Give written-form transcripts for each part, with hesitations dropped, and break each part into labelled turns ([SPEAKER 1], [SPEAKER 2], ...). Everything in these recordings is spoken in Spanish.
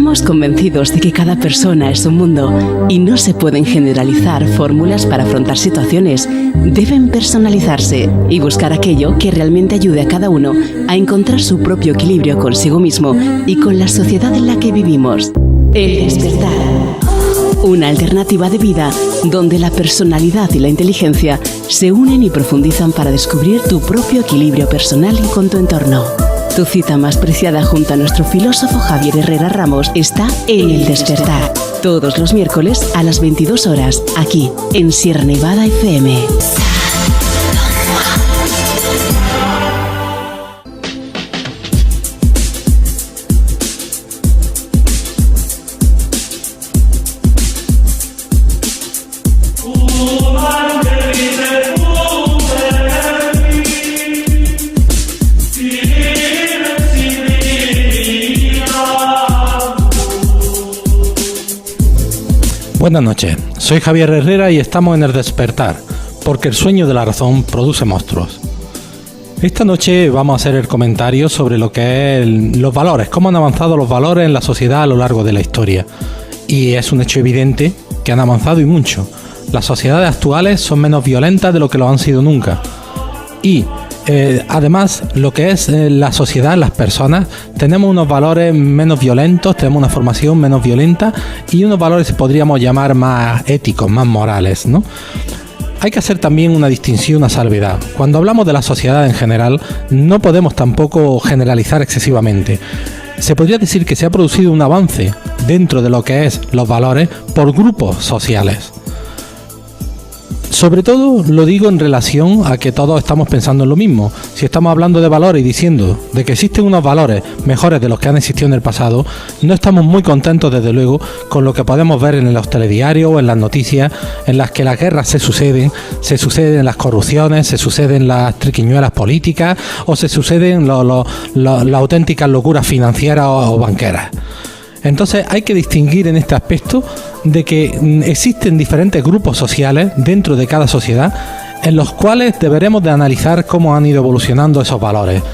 [SPEAKER 1] Estamos convencidos de que cada persona es un mundo y no se pueden generalizar fórmulas para afrontar situaciones. Deben personalizarse y buscar aquello que realmente ayude a cada uno a encontrar su propio equilibrio consigo mismo y con la sociedad en la que vivimos. El despertar. Una alternativa de vida donde la personalidad y la inteligencia se unen y profundizan para descubrir tu propio equilibrio personal y con tu entorno. Tu cita más preciada junto a nuestro filósofo Javier Herrera Ramos está en El Despertar. Todos los miércoles a las 22 horas, aquí en Sierra Nevada FM.
[SPEAKER 2] Buenas noches, soy Javier Herrera y estamos en El Despertar, porque el sueño de la razón produce monstruos. Esta noche vamos a hacer el comentario sobre lo que es los valores, cómo han avanzado los valores en la sociedad a lo largo de la historia. Y es un hecho evidente que han avanzado y mucho. Las sociedades actuales son menos violentas de lo que lo han sido nunca. Y además, lo que es la sociedad, las personas, tenemos unos valores menos violentos, tenemos una formación menos violenta y unos valores podríamos llamar más éticos, más morales, ¿no? Hay que hacer también una distinción, una salvedad. Cuando hablamos de la sociedad en general, no podemos tampoco generalizar excesivamente. Se podría decir que se ha producido un avance dentro de lo que es los valores por grupos sociales. Sobre todo lo digo en relación a que todos estamos pensando en lo mismo. Si estamos hablando de valores y diciendo de que existen unos valores mejores de los que han existido en el pasado, no estamos muy contentos desde luego con lo que podemos ver en los telediarios o en las noticias en las que las guerras se suceden las corrupciones, se suceden las triquiñuelas políticas o se suceden las auténticas locuras financieras o banqueras. Entonces hay que distinguir en este aspecto de que existen diferentes grupos sociales dentro de cada sociedad en los cuales deberemos de analizar cómo han ido evolucionando esos valores.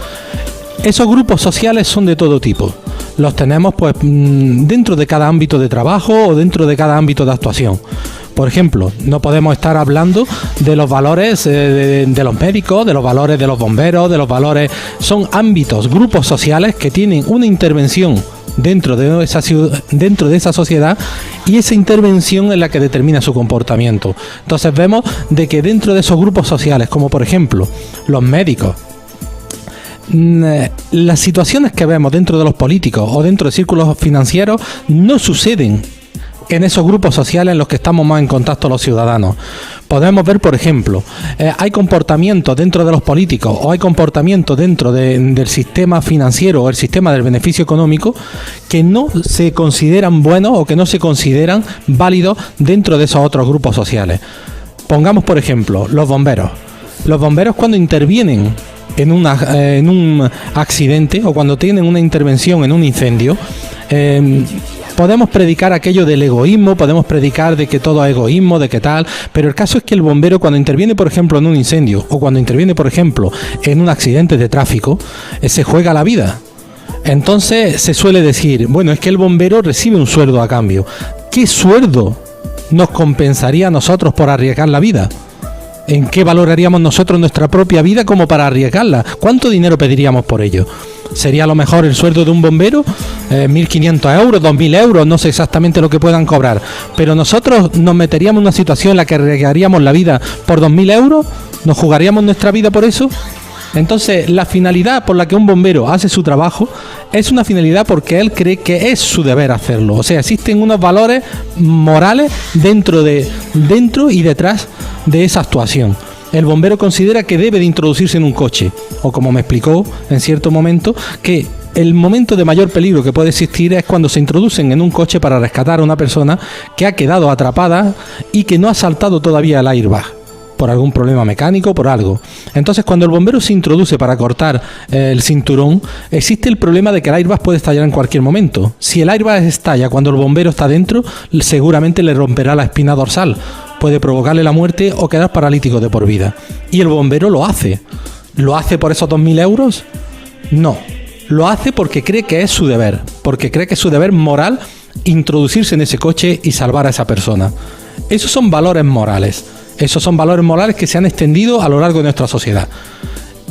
[SPEAKER 2] Esos grupos sociales son de todo tipo. Los tenemos pues dentro de cada ámbito de trabajo o dentro de cada ámbito de actuación. Por ejemplo, no podemos estar hablando de los valores de los médicos, de los valores de los bomberos, de los valores... Son ámbitos, grupos sociales que tienen una intervención dentro de esa sociedad y esa intervención es la que determina su comportamiento. Entonces vemos de que dentro de esos grupos sociales, como por ejemplo los médicos, las situaciones que vemos dentro de los políticos o dentro de círculos financieros no suceden en esos grupos sociales en los que estamos más en contacto los ciudadanos. Podemos ver, por ejemplo, hay comportamientos dentro de los políticos o hay comportamientos dentro del sistema financiero o el sistema del beneficio económico que no se consideran buenos o que no se consideran válidos dentro de esos otros grupos sociales. Pongamos, por ejemplo, los bomberos. Los bomberos cuando intervienen en un accidente o cuando tienen una intervención en un incendio, podemos predicar aquello del egoísmo, podemos predicar de que todo es egoísmo, de que tal, pero el caso es que el bombero cuando interviene, por ejemplo, en un incendio o cuando interviene, por ejemplo, en un accidente de tráfico, se juega la vida. Entonces se suele decir, bueno, es que el bombero recibe un sueldo a cambio. ¿Qué sueldo nos compensaría a nosotros por arriesgar la vida? ¿En qué valoraríamos nosotros nuestra propia vida como para arriesgarla? ¿Cuánto dinero pediríamos por ello? ¿Sería a lo mejor el sueldo de un bombero? 1.500 euros, 2.000 euros, no sé exactamente lo que puedan cobrar. Pero nosotros nos meteríamos en una situación en la que arriesgaríamos la vida por 2.000 euros, ¿nos jugaríamos nuestra vida por eso? Entonces, la finalidad por la que un bombero hace su trabajo es una finalidad porque él cree que es su deber hacerlo. O sea, existen unos valores morales dentro y detrás de esa actuación. El bombero considera que debe de introducirse en un coche, o como me explicó en cierto momento, que el momento de mayor peligro que puede existir es cuando se introducen en un coche para rescatar a una persona que ha quedado atrapada y que no ha saltado todavía el airbag, por algún problema mecánico, por algo. Entonces, cuando el bombero se introduce para cortar el cinturón, existe el problema de que el airbag puede estallar en cualquier momento. Si el airbag estalla cuando el bombero está dentro, seguramente le romperá la espina dorsal, puede provocarle la muerte o quedar paralítico de por vida. Y el bombero lo hace. ¿Lo hace por esos 2.000 euros? No. Lo hace porque cree que es su deber. porque cree que es su deber moral introducirse en ese coche y salvar a esa persona. Esos son valores morales. Esos son valores morales que se han extendido a lo largo de nuestra sociedad.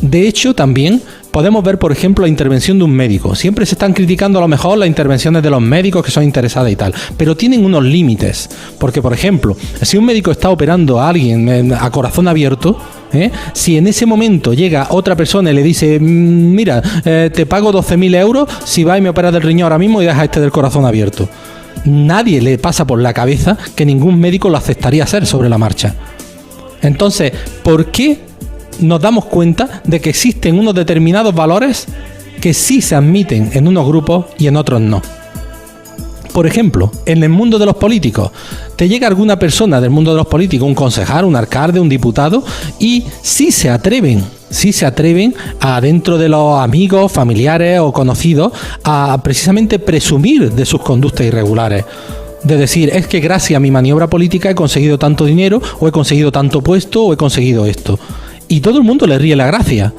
[SPEAKER 2] De hecho, también podemos ver, por ejemplo, la intervención de un médico. Siempre se están criticando a lo mejor las intervenciones de los médicos que son interesadas y tal, pero tienen unos límites. Porque, por ejemplo, si un médico está operando a alguien a corazón abierto, si en ese momento llega otra persona y le dice, mira, te pago 12.000 euros si vas y me operas del riñón ahora mismo y dejas este del corazón abierto. Nadie le pasa por la cabeza que ningún médico lo aceptaría hacer sobre la marcha. Entonces, ¿por qué nos damos cuenta de que existen unos determinados valores que sí se admiten en unos grupos y en otros no? Por ejemplo, en el mundo de los políticos, te llega alguna persona del mundo de los políticos, un concejal, un alcalde, un diputado, y sí se atreven a, dentro de los amigos, familiares o conocidos, a precisamente presumir de sus conductas irregulares. De decir, es que gracias a mi maniobra política he conseguido tanto dinero, o he conseguido tanto puesto, o he conseguido esto. Y todo el mundo le ríe la gracia.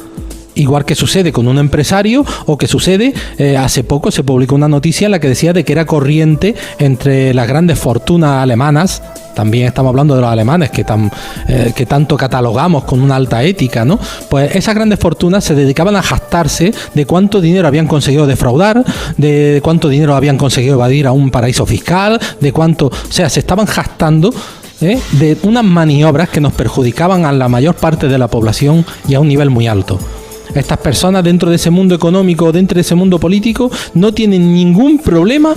[SPEAKER 2] Igual que sucede con un empresario, o que sucede, hace poco se publicó una noticia en la que decía de que era corriente entre las grandes fortunas alemanas. También estamos hablando de los alemanes que tanto catalogamos con una alta ética, ¿no? Pues esas grandes fortunas se dedicaban a jactarse de cuánto dinero habían conseguido defraudar, de cuánto dinero habían conseguido evadir a un paraíso fiscal, de cuánto... O sea, se estaban jactando de unas maniobras que nos perjudicaban a la mayor parte de la población y a un nivel muy alto. Estas personas dentro de ese mundo económico, dentro de ese mundo político, no tienen ningún problema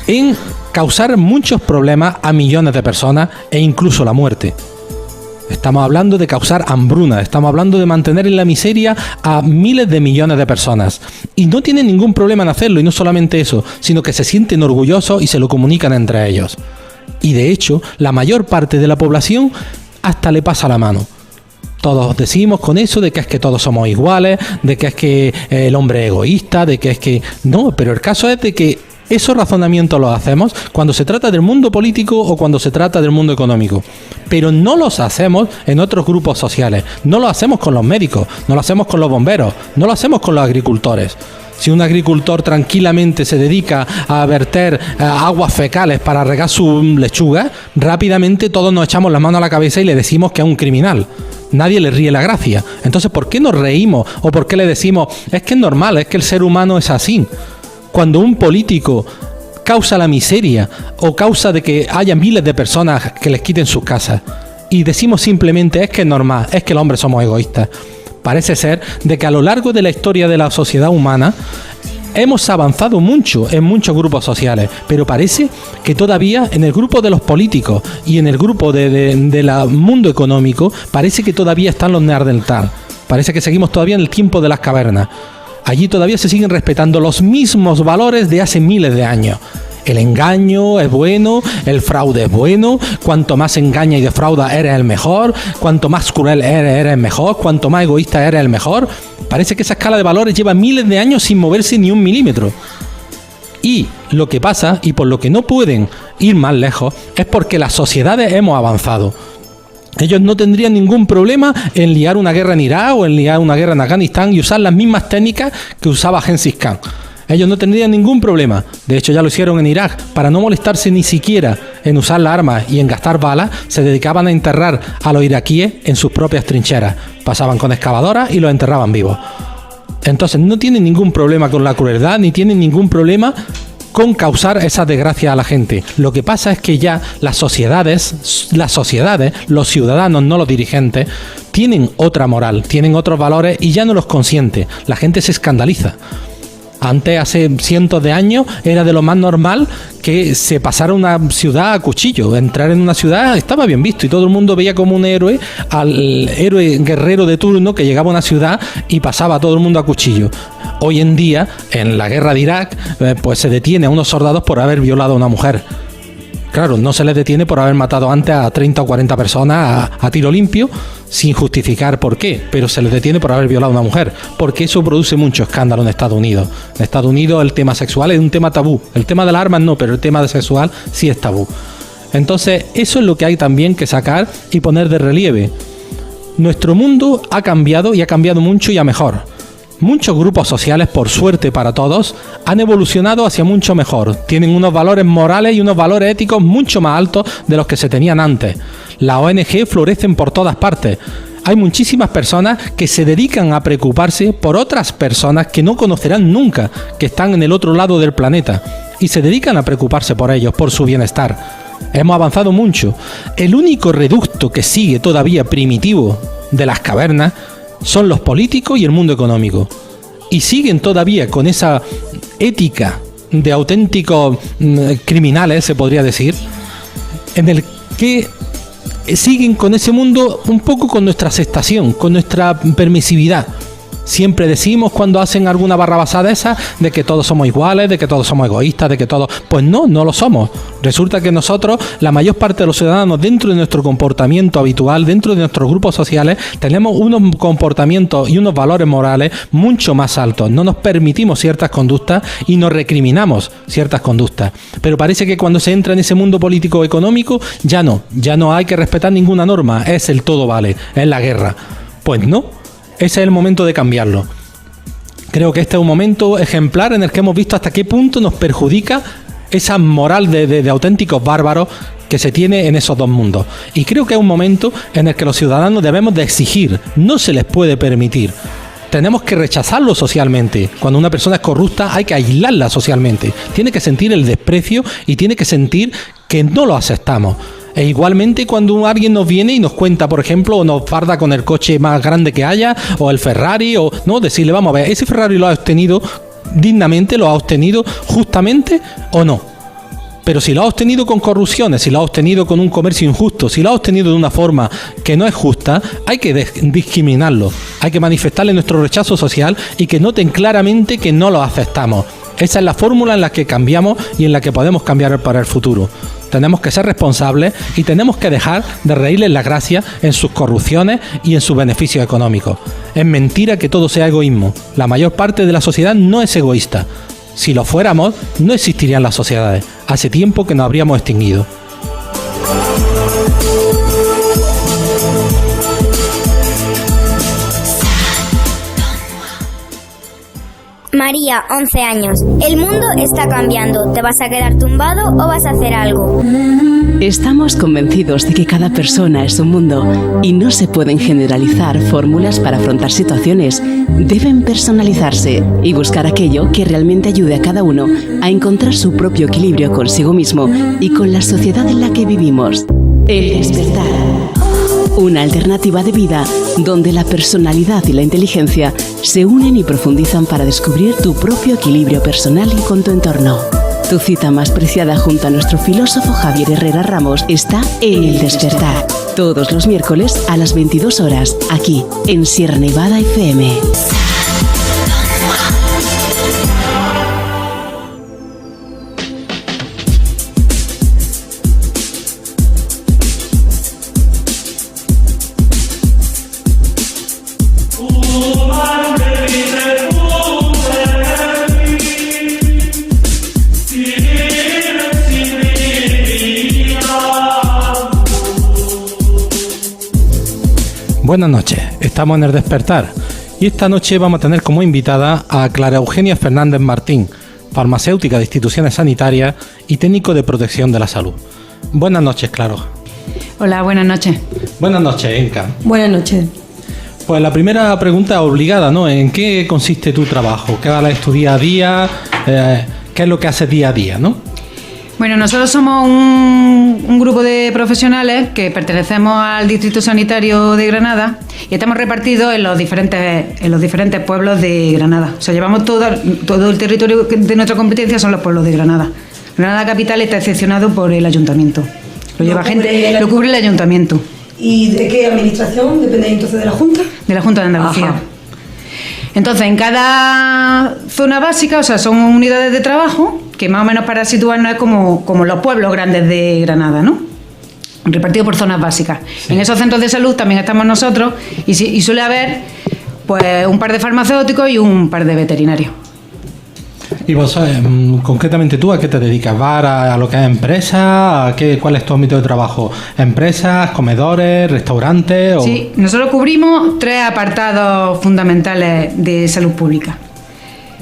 [SPEAKER 2] en causar muchos problemas a millones de personas e incluso la muerte. Estamos hablando de causar hambruna, estamos hablando de mantener en la miseria a miles de millones de personas. Y no tienen ningún problema en hacerlo, y no solamente eso, sino que se sienten orgullosos y se lo comunican entre ellos. Y de hecho, la mayor parte de la población hasta le pasa la mano. Todos decimos con eso de que es que todos somos iguales, de que es que el hombre es egoísta, de que es que... No, pero el caso es de que esos razonamientos los hacemos cuando se trata del mundo político o cuando se trata del mundo económico. Pero no los hacemos en otros grupos sociales. No lo hacemos con los médicos, no lo hacemos con los bomberos, no lo hacemos con los agricultores. Si un agricultor tranquilamente se dedica a verter aguas fecales para regar su lechuga, rápidamente todos nos echamos las manos a la cabeza y le decimos que es un criminal. Nadie le ríe la gracia. Entonces, ¿por qué nos reímos? ¿O por qué le decimos, es que es normal, es que el ser humano es así? Cuando un político causa la miseria o causa de que haya miles de personas que les quiten sus casas y decimos simplemente, es que es normal, es que los hombres somos egoístas. Parece ser de que a lo largo de la historia de la sociedad humana hemos avanzado mucho en muchos grupos sociales, pero parece que todavía en el grupo de los políticos y en el grupo del mundo económico, parece que todavía están los neandertales. Parece que seguimos todavía en el tiempo de las cavernas. Allí todavía se siguen respetando los mismos valores de hace miles de años. El engaño es bueno, el fraude es bueno, cuanto más engaña y defrauda eres el mejor, cuanto más cruel eres el mejor, cuanto más egoísta eres el mejor. Parece que esa escala de valores lleva miles de años sin moverse ni un milímetro. Y lo que pasa, y por lo que no pueden ir más lejos, es porque las sociedades hemos avanzado. Ellos no tendrían ningún problema en liar una guerra en Irak o en liar una guerra en Afganistán y usar las mismas técnicas que usaba Gengis Khan. Ellos no tendrían ningún problema. De hecho, ya lo hicieron en Irak. Para no molestarse ni siquiera en usar las armas y en gastar balas, se dedicaban a enterrar a los iraquíes en sus propias trincheras. Pasaban con excavadoras y los enterraban vivos. Entonces, no tienen ningún problema con la crueldad, ni tienen ningún problema con causar esa desgracia a la gente. Lo que pasa es que ya las sociedades, los ciudadanos, no los dirigentes, tienen otra moral, tienen otros valores y ya no los consiente. La gente se escandaliza. Antes, hace cientos de años, era de lo más normal que se pasara una ciudad a cuchillo. Entrar en una ciudad estaba bien visto y todo el mundo veía como un héroe al héroe guerrero de turno que llegaba a una ciudad y pasaba a todo el mundo a cuchillo. Hoy en día, en la guerra de Irak, pues se detiene a unos soldados por haber violado a una mujer. Claro, no se les detiene por haber matado antes a 30 o 40 personas a tiro limpio, sin justificar por qué, pero se les detiene por haber violado a una mujer, porque eso produce mucho escándalo en Estados Unidos. En Estados Unidos el tema sexual es un tema tabú, el tema de las armas no, pero el tema de sexual sí es tabú. Entonces, eso es lo que hay también que sacar y poner de relieve. Nuestro mundo ha cambiado y ha cambiado mucho y a mejor. Muchos grupos sociales, por suerte para todos, han evolucionado hacia mucho mejor. Tienen unos valores morales y unos valores éticos mucho más altos de los que se tenían antes. Las ONG florecen por todas partes. Hay muchísimas personas que se dedican a preocuparse por otras personas que no conocerán nunca, que están en el otro lado del planeta, y se dedican a preocuparse por ellos, por su bienestar. Hemos avanzado mucho. El único reducto que sigue todavía primitivo de las cavernas son los políticos y el mundo económico. Y siguen todavía con esa ética de auténticos criminales, se podría decir, en el que siguen con ese mundo un poco con nuestra aceptación, con nuestra permisividad. Siempre decimos cuando hacen alguna barrabasada esa de que todos somos iguales, de que todos somos egoístas, de que todos... Pues no lo somos. Resulta que nosotros, la mayor parte de los ciudadanos, dentro de nuestro comportamiento habitual, dentro de nuestros grupos sociales, tenemos unos comportamientos y unos valores morales mucho más altos. No nos permitimos ciertas conductas y nos recriminamos ciertas conductas. Pero parece que cuando se entra en ese mundo político económico, ya no hay que respetar ninguna norma. Es el todo vale, es la guerra. Pues no. Ese es el momento de cambiarlo. Creo que este es un momento ejemplar en el que hemos visto hasta qué punto nos perjudica esa moral de auténticos bárbaros que se tiene en esos dos mundos. Y creo que es un momento en el que los ciudadanos debemos de exigir, no se les puede permitir. Tenemos que rechazarlo socialmente. Cuando una persona es corrupta hay que aislarla socialmente. Tiene que sentir el desprecio y tiene que sentir que no lo aceptamos. E igualmente cuando alguien nos viene y nos cuenta, por ejemplo, o nos farda con el coche más grande que haya, o el Ferrari, o no, decirle, vamos a ver, ¿ese Ferrari lo ha obtenido dignamente, lo ha obtenido justamente o no? Pero si lo ha obtenido con corrupciones, si lo ha obtenido con un comercio injusto, si lo ha obtenido de una forma que no es justa, hay que discriminarlo, hay que manifestarle nuestro rechazo social y que noten claramente que no lo aceptamos. Esa es la fórmula en la que cambiamos y en la que podemos cambiar para el futuro. Tenemos que ser responsables y tenemos que dejar de reírles la gracia en sus corrupciones y en sus beneficios económicos. Es mentira que todo sea egoísmo. La mayor parte de la sociedad no es egoísta. Si lo fuéramos, no existirían las sociedades. Hace tiempo que nos habríamos extinguido.
[SPEAKER 3] María, 11 años. El mundo está cambiando. ¿Te vas a quedar tumbado o vas a hacer algo?
[SPEAKER 1] Estamos convencidos de que cada persona es un mundo y no se pueden generalizar fórmulas para afrontar situaciones. Deben personalizarse y buscar aquello que realmente ayude a cada uno a encontrar su propio equilibrio consigo mismo y con la sociedad en la que vivimos. El despertar. Una alternativa de vida donde la personalidad y la inteligencia se unen y profundizan para descubrir tu propio equilibrio personal y con tu entorno. Tu cita más preciada junto a nuestro filósofo Javier Herrera Ramos está en El Despertar. Todos los miércoles a las 22 horas, aquí en Sierra Nevada FM.
[SPEAKER 2] Buenas noches, estamos en El Despertar y esta noche vamos a tener como invitada a Clara Eugenia Fernández Martín, farmacéutica de instituciones sanitarias y técnico de protección de la salud. Buenas noches, Claro.
[SPEAKER 4] Hola, buenas noches.
[SPEAKER 2] Buenas noches, Enca.
[SPEAKER 5] Buenas noches.
[SPEAKER 2] Pues la primera pregunta obligada, ¿no? ¿En qué consiste tu trabajo? ¿Qué haces tu día a día? ¿Qué es lo que haces día a día, no?
[SPEAKER 4] Bueno, nosotros somos un grupo de profesionales que pertenecemos al Distrito Sanitario de Granada y estamos repartidos en los diferentes pueblos de Granada. O sea, llevamos todo el territorio de nuestra competencia son los pueblos de Granada. Granada Capital está excepcionado por el Ayuntamiento. Lo cubre el Ayuntamiento.
[SPEAKER 5] ¿Y de qué administración? ¿Depende entonces de la Junta?
[SPEAKER 4] De la Junta de Andalucía.
[SPEAKER 5] Ajá.
[SPEAKER 4] Entonces, en cada zona básica, o sea, son unidades de trabajo que más o menos para situarnos es como los pueblos grandes de Granada, ¿no? Repartidos por zonas básicas. Sí. En esos centros de salud también estamos nosotros y suele haber pues un par de farmacéuticos y un par de veterinarios.
[SPEAKER 2] ¿Y vos, concretamente tú, a qué te dedicas? ¿Vas a lo que es empresa? ¿Cuál es tu ámbito de trabajo? ¿Empresas, comedores, restaurantes? O...
[SPEAKER 4] Sí, nosotros cubrimos 3 apartados fundamentales de salud pública.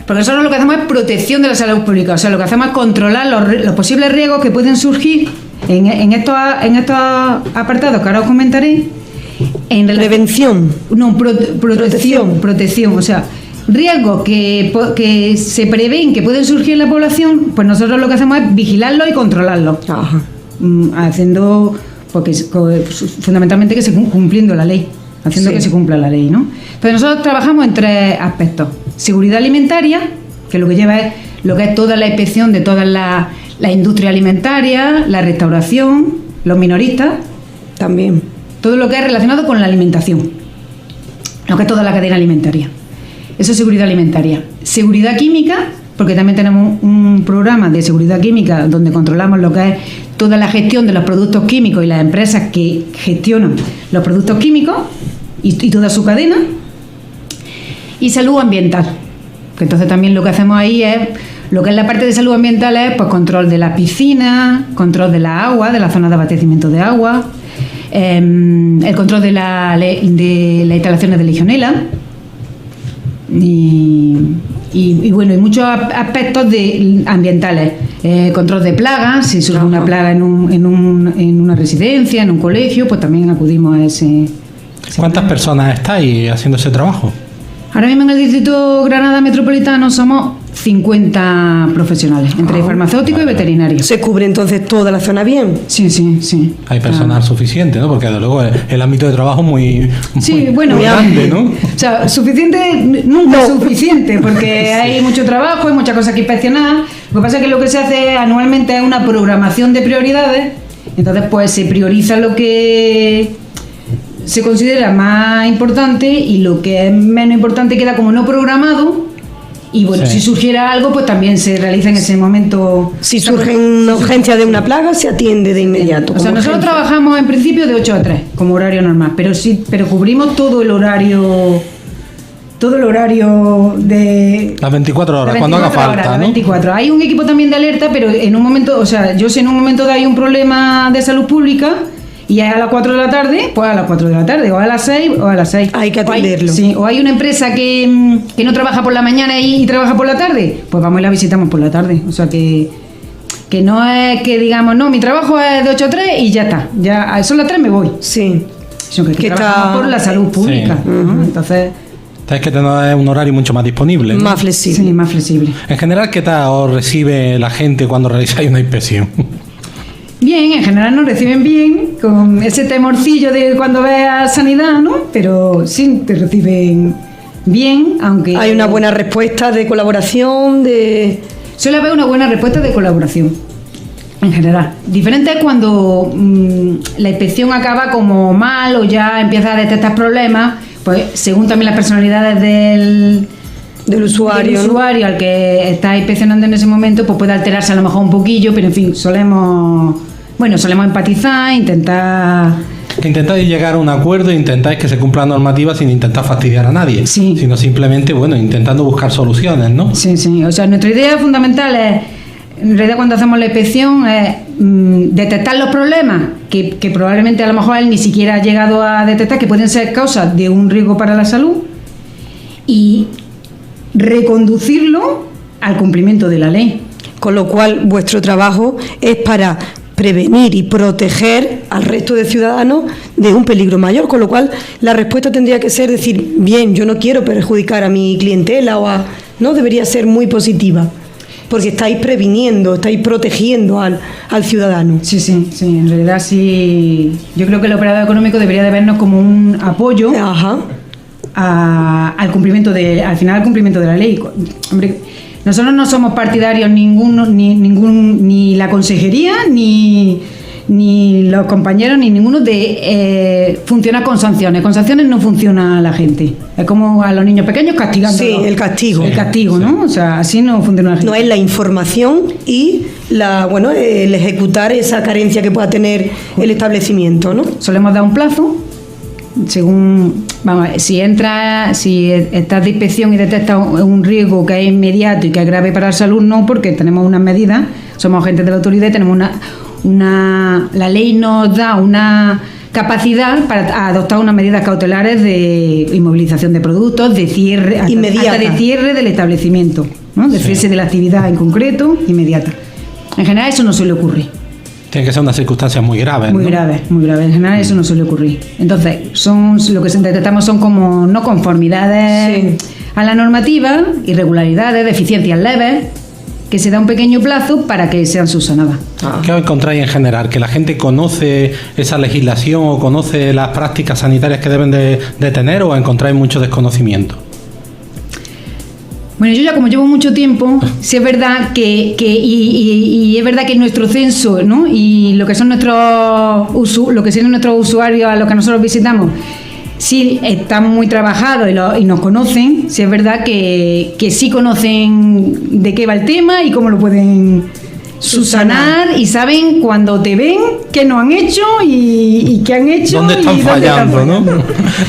[SPEAKER 4] Porque nosotros lo que hacemos es protección de la salud pública, o sea, lo que hacemos es controlar los posibles riesgos que pueden surgir en estos apartados que ahora os comentaré.
[SPEAKER 5] Prevención.
[SPEAKER 4] No, protección, o sea, riesgos que se prevén que pueden surgir en la población, pues nosotros lo que hacemos es vigilarlos y controlarlos.
[SPEAKER 5] Ajá.
[SPEAKER 4] Haciendo, porque fundamentalmente que se cumpliendo la ley, haciendo que se cumpla la ley, ¿no? Entonces nosotros trabajamos en 3 aspectos: seguridad alimentaria, que lo que lleva es lo que es toda la inspección de toda la industria alimentaria, la restauración, los minoristas,
[SPEAKER 5] También.
[SPEAKER 4] todo lo que es relacionado con la alimentación, lo que es toda la cadena alimentaria. Eso es seguridad alimentaria. Seguridad química, porque también tenemos un programa de seguridad química donde controlamos lo que es toda la gestión de los productos químicos y las empresas que gestionan los productos químicos y toda su cadena. Y salud ambiental, que entonces también lo que hacemos ahí es, lo que es la parte de salud ambiental es pues control de las piscinas, control de la agua, de la zona de abastecimiento de agua, el control de las instalaciones de legionela y bueno, y muchos aspectos ambientales, control de plagas, si surge una plaga en una residencia, en un colegio, pues también acudimos a ese
[SPEAKER 2] ¿Cuántas personas estáis haciendo ese trabajo?
[SPEAKER 4] Ahora mismo en el Distrito Granada Metropolitano somos 50 profesionales, entre farmacéuticos y veterinarios.
[SPEAKER 5] ¿Se cubre entonces toda la zona bien?
[SPEAKER 4] Sí.
[SPEAKER 2] Hay personal suficiente, ¿no? Porque desde luego el ámbito de trabajo es muy grande, ¿no?
[SPEAKER 4] O sea, suficiente nunca es suficiente, porque hay mucho trabajo, hay muchas cosas que inspeccionar. Lo que pasa es que lo que se hace anualmente es una programación de prioridades, entonces pues se prioriza lo que se considera más importante y lo que es menos importante queda como no programado. Y bueno, si surgiera algo, pues también se realiza en ese momento.
[SPEAKER 5] Si surge una urgencia de una plaga, se atiende de inmediato.
[SPEAKER 4] O sea, nosotros trabajamos en principio de 8 a 3, como horario normal, pero cubrimos todo el horario de...
[SPEAKER 2] Las 24 horas, cuando haga falta,
[SPEAKER 4] las
[SPEAKER 2] ¿no?
[SPEAKER 4] 24. Hay un equipo también de alerta, pero en un momento, o sea, yo si en un momento hay un problema de salud pública y es a las 4 de la tarde, pues a las 4 de la tarde, o a las 6 o a las 6.
[SPEAKER 5] Hay que atenderlo.
[SPEAKER 4] O hay una empresa que no trabaja por la mañana y trabaja por la tarde, pues vamos y la visitamos por la tarde. O sea que no es que digamos, no, mi trabajo es de 8 a 3 y ya está. Ya son las 3 me voy.
[SPEAKER 5] Sí.
[SPEAKER 4] Sino que trabajamos por la salud pública.
[SPEAKER 2] Sí.
[SPEAKER 4] ¿No? Entonces...
[SPEAKER 2] Tenéis que tener un horario mucho más disponible, ¿no?
[SPEAKER 5] Más flexible.
[SPEAKER 4] Sí, más flexible.
[SPEAKER 2] En general, ¿qué tal os recibe la gente cuando realizáis una inspección?
[SPEAKER 4] Bien, en general nos reciben bien, con ese temorcillo de cuando veas sanidad, ¿no? Pero sí, te reciben bien, aunque...
[SPEAKER 5] Hay una buena respuesta de colaboración,
[SPEAKER 4] Suele haber una buena respuesta de colaboración, en general. Diferente es cuando la inspección acaba como mal o ya empieza a detectar problemas, pues según también las personalidades del usuario al que está inspeccionando en ese momento, pues puede alterarse a lo mejor un poquillo, pero en fin, solemos empatizar,
[SPEAKER 2] Intentáis llegar a un acuerdo, intentáis que se cumpla la normativa sin intentar fastidiar a nadie, sino simplemente, intentando buscar soluciones, ¿no?
[SPEAKER 4] Sí, o sea, nuestra idea fundamental es, en realidad cuando hacemos la inspección, es detectar los problemas que probablemente a lo mejor él ni siquiera ha llegado a detectar, que pueden ser causas de un riesgo para la salud, y reconducirlo al cumplimiento de la ley.
[SPEAKER 5] Con lo cual, vuestro trabajo es para prevenir y proteger al resto de ciudadanos de un peligro mayor, con lo cual la respuesta tendría que ser decir, bien, yo no quiero perjudicar a mi clientela no debería ser muy positiva, porque estáis previniendo, estáis protegiendo al ciudadano.
[SPEAKER 4] Sí, en realidad sí. Yo creo que el operador económico debería de vernos como un apoyo al cumplimiento al cumplimiento de la ley. Hombre, nosotros no somos partidarios ni la consejería, ni los compañeros, ni ninguno de funcionar con sanciones. Con sanciones no funciona la gente. Es como a los niños pequeños castigando.
[SPEAKER 5] Sí, el castigo.
[SPEAKER 4] El castigo, ¿no? O sea, así no funciona la gente.
[SPEAKER 5] No es la información y el ejecutar esa carencia que pueda tener el establecimiento, ¿no?
[SPEAKER 4] Solemos dar un plazo según, vamos, si estás de inspección y detectas un riesgo que es inmediato y que es grave para la salud, no, porque tenemos unas medidas, somos agentes de la autoridad y tenemos la ley nos da una capacidad para adoptar unas medidas cautelares de inmovilización de productos, de cierre, hasta de cierre del establecimiento, ¿no? De cese de la actividad en concreto, inmediata. En general eso no suele ocurrir.
[SPEAKER 2] Tiene que ser unas circunstancias muy graves.
[SPEAKER 4] Muy graves. En general eso no suele ocurrir. Entonces, lo que detectamos son como no conformidades a la normativa, irregularidades, deficiencias leves, que se da un pequeño plazo para que sean subsanadas.
[SPEAKER 2] ¿Qué os encontráis en general? ¿Que la gente conoce esa legislación o conoce las prácticas sanitarias que deben de tener, o encontráis mucho desconocimiento?
[SPEAKER 4] Bueno, yo ya como llevo mucho tiempo, sí es verdad que es verdad que nuestro censo, ¿no? Y lo que son nuestros usuarios a los que nosotros visitamos, sí están muy trabajados y nos conocen. Sí es verdad que sí conocen de qué va el tema y cómo lo pueden subsanar, y saben cuando te ven qué no han hecho y qué han hecho.
[SPEAKER 2] ¿Dónde están fallando, ¿no?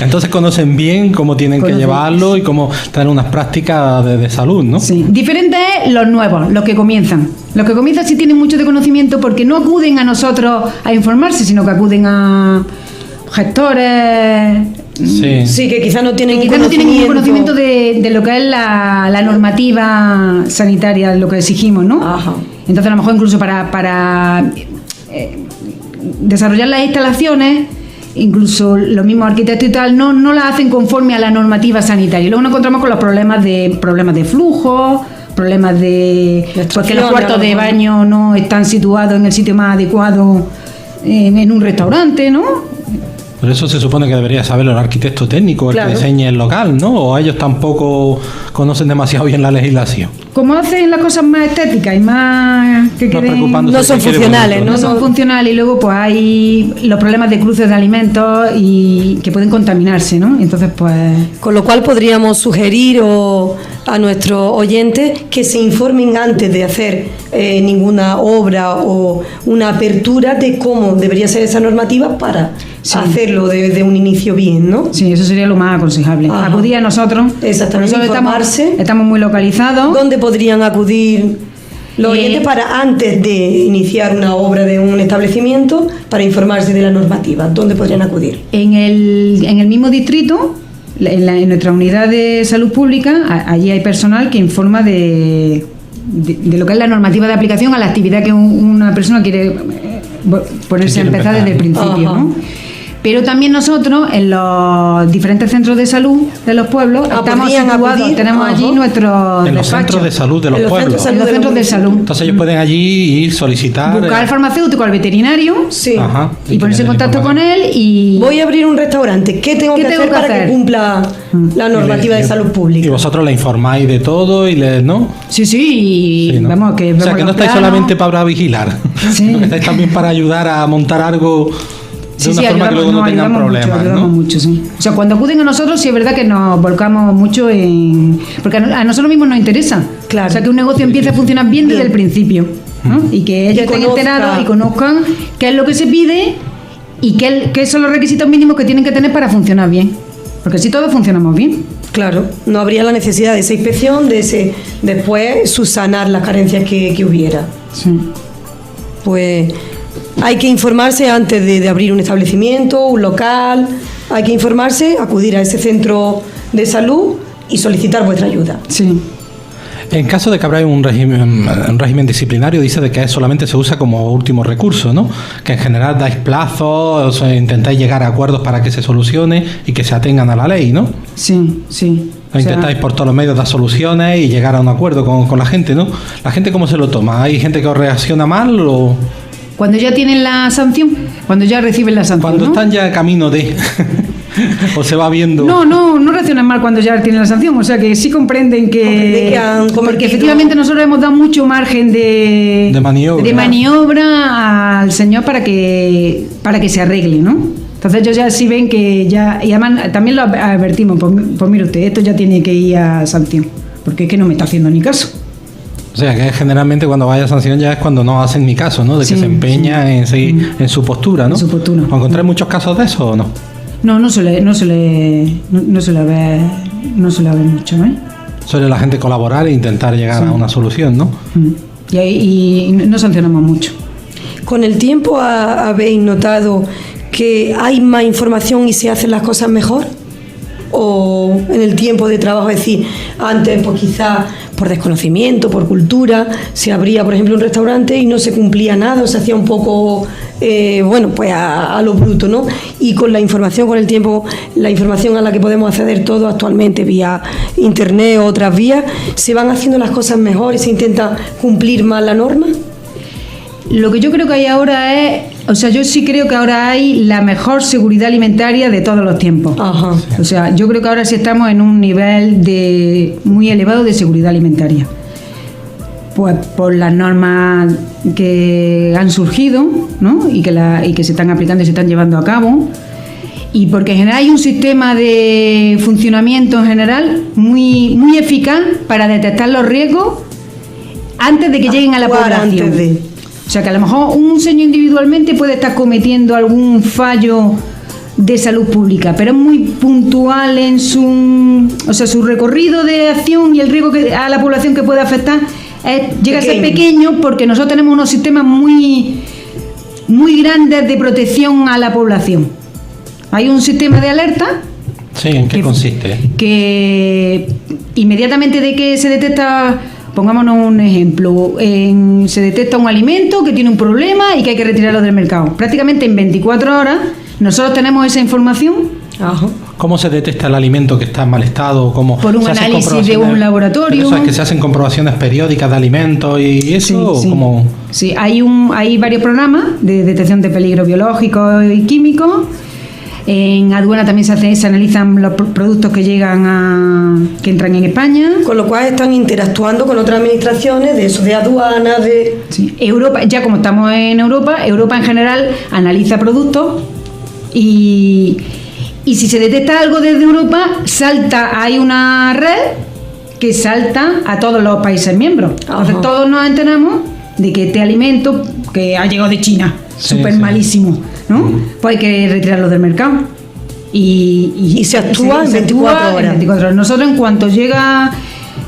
[SPEAKER 2] Entonces conocen bien cómo tienen que llevarlo y cómo tener unas prácticas de salud, ¿no?
[SPEAKER 4] Sí. Diferente es los nuevos, los que comienzan. Los que comienzan sí tienen mucho de conocimiento, porque no acuden a nosotros a informarse, sino que acuden a gestores.
[SPEAKER 5] Sí, que quizás no tienen
[SPEAKER 4] ningún conocimiento de lo que es la normativa sanitaria, lo que exigimos, ¿no?
[SPEAKER 5] Ajá.
[SPEAKER 4] Entonces, a lo mejor incluso para desarrollar las instalaciones, incluso los mismos arquitectos y tal, no las hacen conforme a la normativa sanitaria. Y luego nos encontramos con los problemas de flujo, problemas de porque los cuartos de baño no están situados en el sitio más adecuado en un restaurante, ¿no?
[SPEAKER 2] Por eso se supone que debería saberlo el arquitecto técnico, el que diseñe el local, ¿no? O ellos tampoco conocen demasiado bien la legislación.
[SPEAKER 4] Como hacen las cosas más estéticas y más que
[SPEAKER 5] no son funcionales,
[SPEAKER 4] no son funcionales, y luego pues hay los problemas de cruces de alimentos y que pueden contaminarse, ¿no? Entonces pues
[SPEAKER 5] con lo cual podríamos sugerir a nuestros oyentes que se informen antes de hacer ninguna obra o una apertura de cómo debería ser esa normativa para hacerlo desde un inicio bien, ¿no?
[SPEAKER 4] Sí, eso sería lo más aconsejable. Ajá. Acudir a nosotros.
[SPEAKER 5] Exactamente.
[SPEAKER 4] Nosotros estamos muy localizados.
[SPEAKER 5] ¿Dónde podrían acudir los oyentes para antes de iniciar una obra de un establecimiento para informarse de la normativa? ¿Dónde podrían acudir?
[SPEAKER 4] En el mismo distrito, en nuestra unidad de salud pública, allí hay personal que informa de lo que es la normativa de aplicación a la actividad que una persona quiere ponerse a empezar desde el principio, ¿no? Pero también nosotros, en los diferentes centros de salud de los pueblos, estamos situados, tenemos allí nuestros
[SPEAKER 2] en los centros de salud de los pueblos.
[SPEAKER 4] En los centros de salud.
[SPEAKER 2] Entonces ellos pueden allí ir, solicitar...
[SPEAKER 4] Buscar al farmacéutico, al veterinario, y ponerse en contacto con él y...
[SPEAKER 5] Voy a abrir un restaurante, ¿qué tengo que hacer para que cumpla la normativa de salud pública?
[SPEAKER 2] Y vosotros le informáis de todo y ¿no?
[SPEAKER 4] Sí, ¿no? Vamos, que...
[SPEAKER 2] O sea, que no estáis solamente para vigilar, sino que estáis también para ayudar a montar algo... de una forma que luego no tengan problemas,
[SPEAKER 4] ayudamos mucho, sí. O sea, cuando acuden a nosotros, sí es verdad que nos volcamos mucho porque a nosotros mismos nos interesa.
[SPEAKER 5] Claro.
[SPEAKER 4] O sea, que un negocio empiece a funcionar bien desde el principio, ¿no? Y que ellos estén enterados y conozcan qué es lo que se pide y qué son los requisitos mínimos que tienen que tener para funcionar bien. Porque si todos funcionamos bien.
[SPEAKER 5] Claro, no habría la necesidad de esa inspección, después subsanar las carencias que hubiera.
[SPEAKER 4] Sí.
[SPEAKER 5] Pues... hay que informarse antes de abrir un establecimiento, un local. Hay que informarse, acudir a ese centro de salud y solicitar vuestra ayuda.
[SPEAKER 4] Sí.
[SPEAKER 2] En caso de que habrá un régimen disciplinario, dice de que solamente se usa como último recurso, ¿no? Que en general dais plazos, intentáis llegar a acuerdos para que se solucione y que se atengan a la ley, ¿no?
[SPEAKER 4] Sí.
[SPEAKER 2] Intentáis por todos los medios dar soluciones y llegar a un acuerdo con la gente, ¿no? ¿La gente cómo se lo toma? ¿Hay gente que os reacciona mal o...?
[SPEAKER 4] Cuando ya tienen la sanción, cuando ya reciben la sanción.
[SPEAKER 2] Cuando están ya camino de... o se va viendo...
[SPEAKER 4] No reaccionan mal cuando ya tienen la sanción, o sea que sí comprenden que
[SPEAKER 5] han cometido...
[SPEAKER 4] Porque efectivamente nosotros hemos dado mucho margen de maniobra al señor para que se arregle, ¿no? Entonces ellos ya sí ven que ya... Y además también lo advertimos, pues mire usted, esto ya tiene que ir a sanción, porque es que no me está haciendo ni caso.
[SPEAKER 2] O sea, que generalmente cuando vaya a sanción ya es cuando no hacen ni caso, ¿no? De que se empeña en seguir en su postura, ¿no?
[SPEAKER 4] En su postura.
[SPEAKER 2] ¿Encontráis muchos casos de eso o no?
[SPEAKER 4] No suele haber mucho, ¿eh?
[SPEAKER 2] Suele la gente colaborar e intentar llegar a una solución, ¿no?
[SPEAKER 4] Y no sancionamos mucho.
[SPEAKER 5] ¿Con el tiempo habéis notado que hay más información y se hacen las cosas mejor? ¿O en el tiempo de trabajo, es decir, antes pues quizás por desconocimiento, por cultura, se abría por ejemplo un restaurante y no se cumplía nada, o se hacía un poco, pues a lo bruto, ¿no? Y con la información, con el tiempo, la información a la que podemos acceder todos actualmente vía internet o otras vías, ¿se van haciendo las cosas mejor y se intenta cumplir más la norma?
[SPEAKER 4] Lo que yo creo que hay ahora yo sí creo que ahora hay la mejor seguridad alimentaria de todos los tiempos.
[SPEAKER 5] Ajá.
[SPEAKER 4] O sea, yo creo que ahora sí estamos en un nivel muy elevado de seguridad alimentaria. Pues por las normas que han surgido, ¿no? y que se están aplicando y se están llevando a cabo. Y porque en general hay un sistema de funcionamiento en general muy, muy eficaz para detectar los riesgos antes de que lleguen a la población. O sea que a lo mejor un señor individualmente puede estar cometiendo algún fallo de salud pública, pero es muy puntual en su recorrido de acción y el riesgo a la población que puede afectar llega a ser pequeño, porque nosotros tenemos unos sistemas muy, muy grandes de protección a la población. Hay un sistema de alerta.
[SPEAKER 2] Sí, ¿en qué consiste?
[SPEAKER 4] Que inmediatamente de que se detecta, pongámonos un ejemplo, se detecta un alimento que tiene un problema y que hay que retirarlo del mercado. Prácticamente en 24 horas nosotros tenemos esa información.
[SPEAKER 5] Ajá.
[SPEAKER 2] ¿Cómo se detecta el alimento que está en mal estado?
[SPEAKER 4] Por un análisis de un laboratorio.
[SPEAKER 2] Eso es que se hacen comprobaciones periódicas de alimentos y eso.
[SPEAKER 4] Sí.
[SPEAKER 2] ¿Cómo?
[SPEAKER 4] Sí, hay varios programas de detección de peligros biológicos y químicos. En aduana también se analizan los productos que que entran en España.
[SPEAKER 5] Con lo cual están interactuando con otras administraciones de aduanas, de...
[SPEAKER 4] Sí. Europa, ya como estamos en Europa en general analiza productos y si se detecta algo desde Europa, hay una red que salta a todos los países miembros. Entonces todos nos enteramos de que este alimento que ha llegado de China, súper malísimo, ¿no? Pues hay que retirarlo del mercado. Y
[SPEAKER 5] se actúa en 24 horas.
[SPEAKER 4] Nosotros, en cuanto llega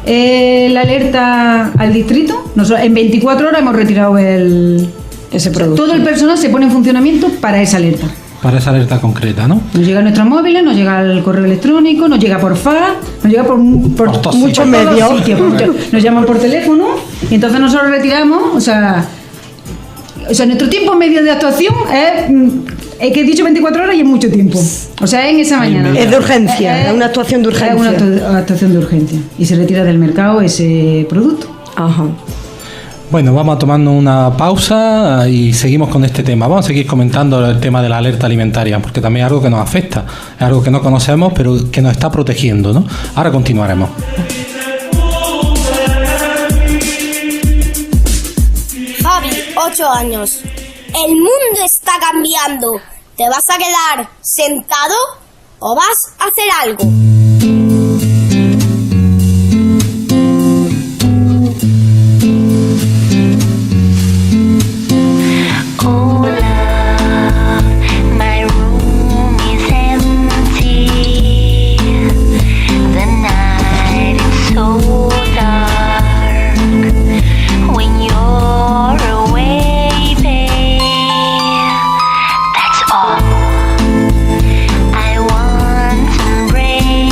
[SPEAKER 4] la alerta al distrito, nosotros en 24 horas hemos retirado ese producto. Todo el personal se pone en funcionamiento para esa alerta.
[SPEAKER 2] Para esa alerta concreta, ¿no?
[SPEAKER 4] Nos llega a nuestros móviles, nos llega al correo electrónico, nos llega por fax, nos llega por muchos medios. Nos llaman por teléfono y entonces nosotros retiramos, o sea, nuestro tiempo medio de actuación es que he dicho 24 horas y es mucho tiempo. O sea, en esa mañana.
[SPEAKER 5] Es de urgencia, es una actuación de urgencia.
[SPEAKER 4] Es una actuación de urgencia. Y se retira del mercado ese producto.
[SPEAKER 5] Ajá.
[SPEAKER 2] Bueno, vamos a tomarnos una pausa y seguimos con este tema. Vamos a seguir comentando el tema de la alerta alimentaria, porque también es algo que nos afecta, es algo que no conocemos, pero que nos está protegiendo, ¿no? Ahora continuaremos.
[SPEAKER 3] Javi, 8 años. El mundo está cambiando. ¿Te vas a quedar sentado o vas a hacer algo?
[SPEAKER 6] I want to break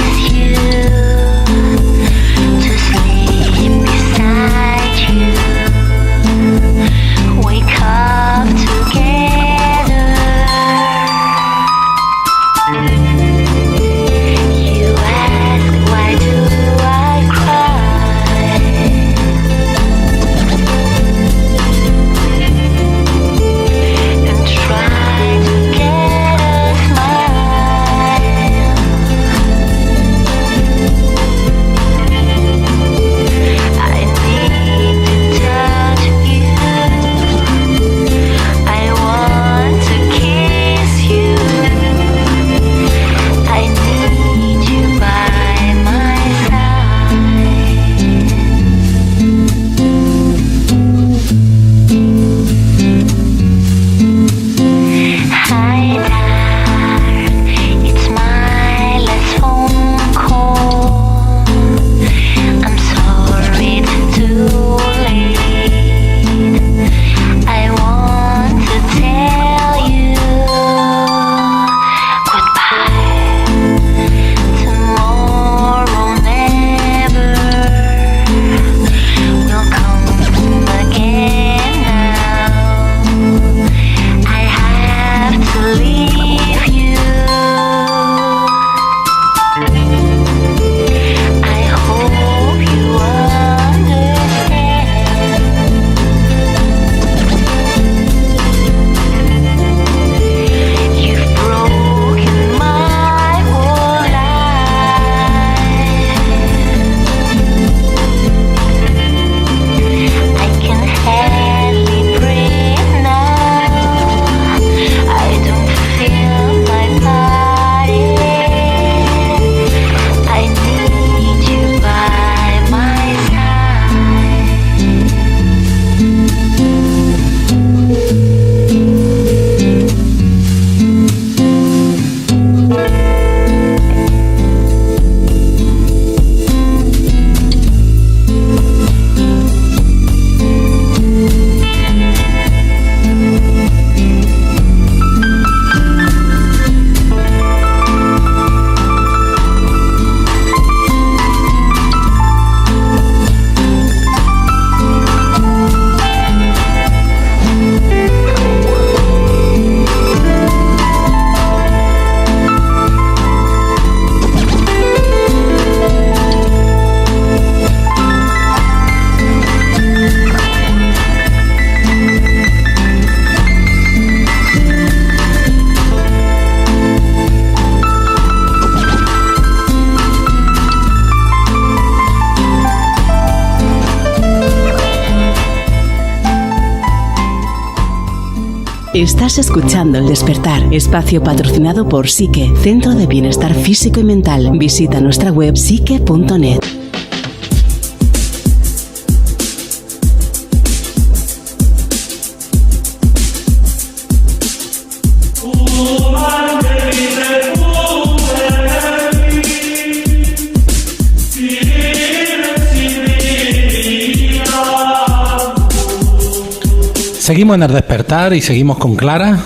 [SPEAKER 1] Estás escuchando El Despertar, espacio patrocinado por Psique, Centro de Bienestar Físico y Mental. Visita nuestra web psique.net.
[SPEAKER 2] Seguimos en El Despertar y seguimos con Clara.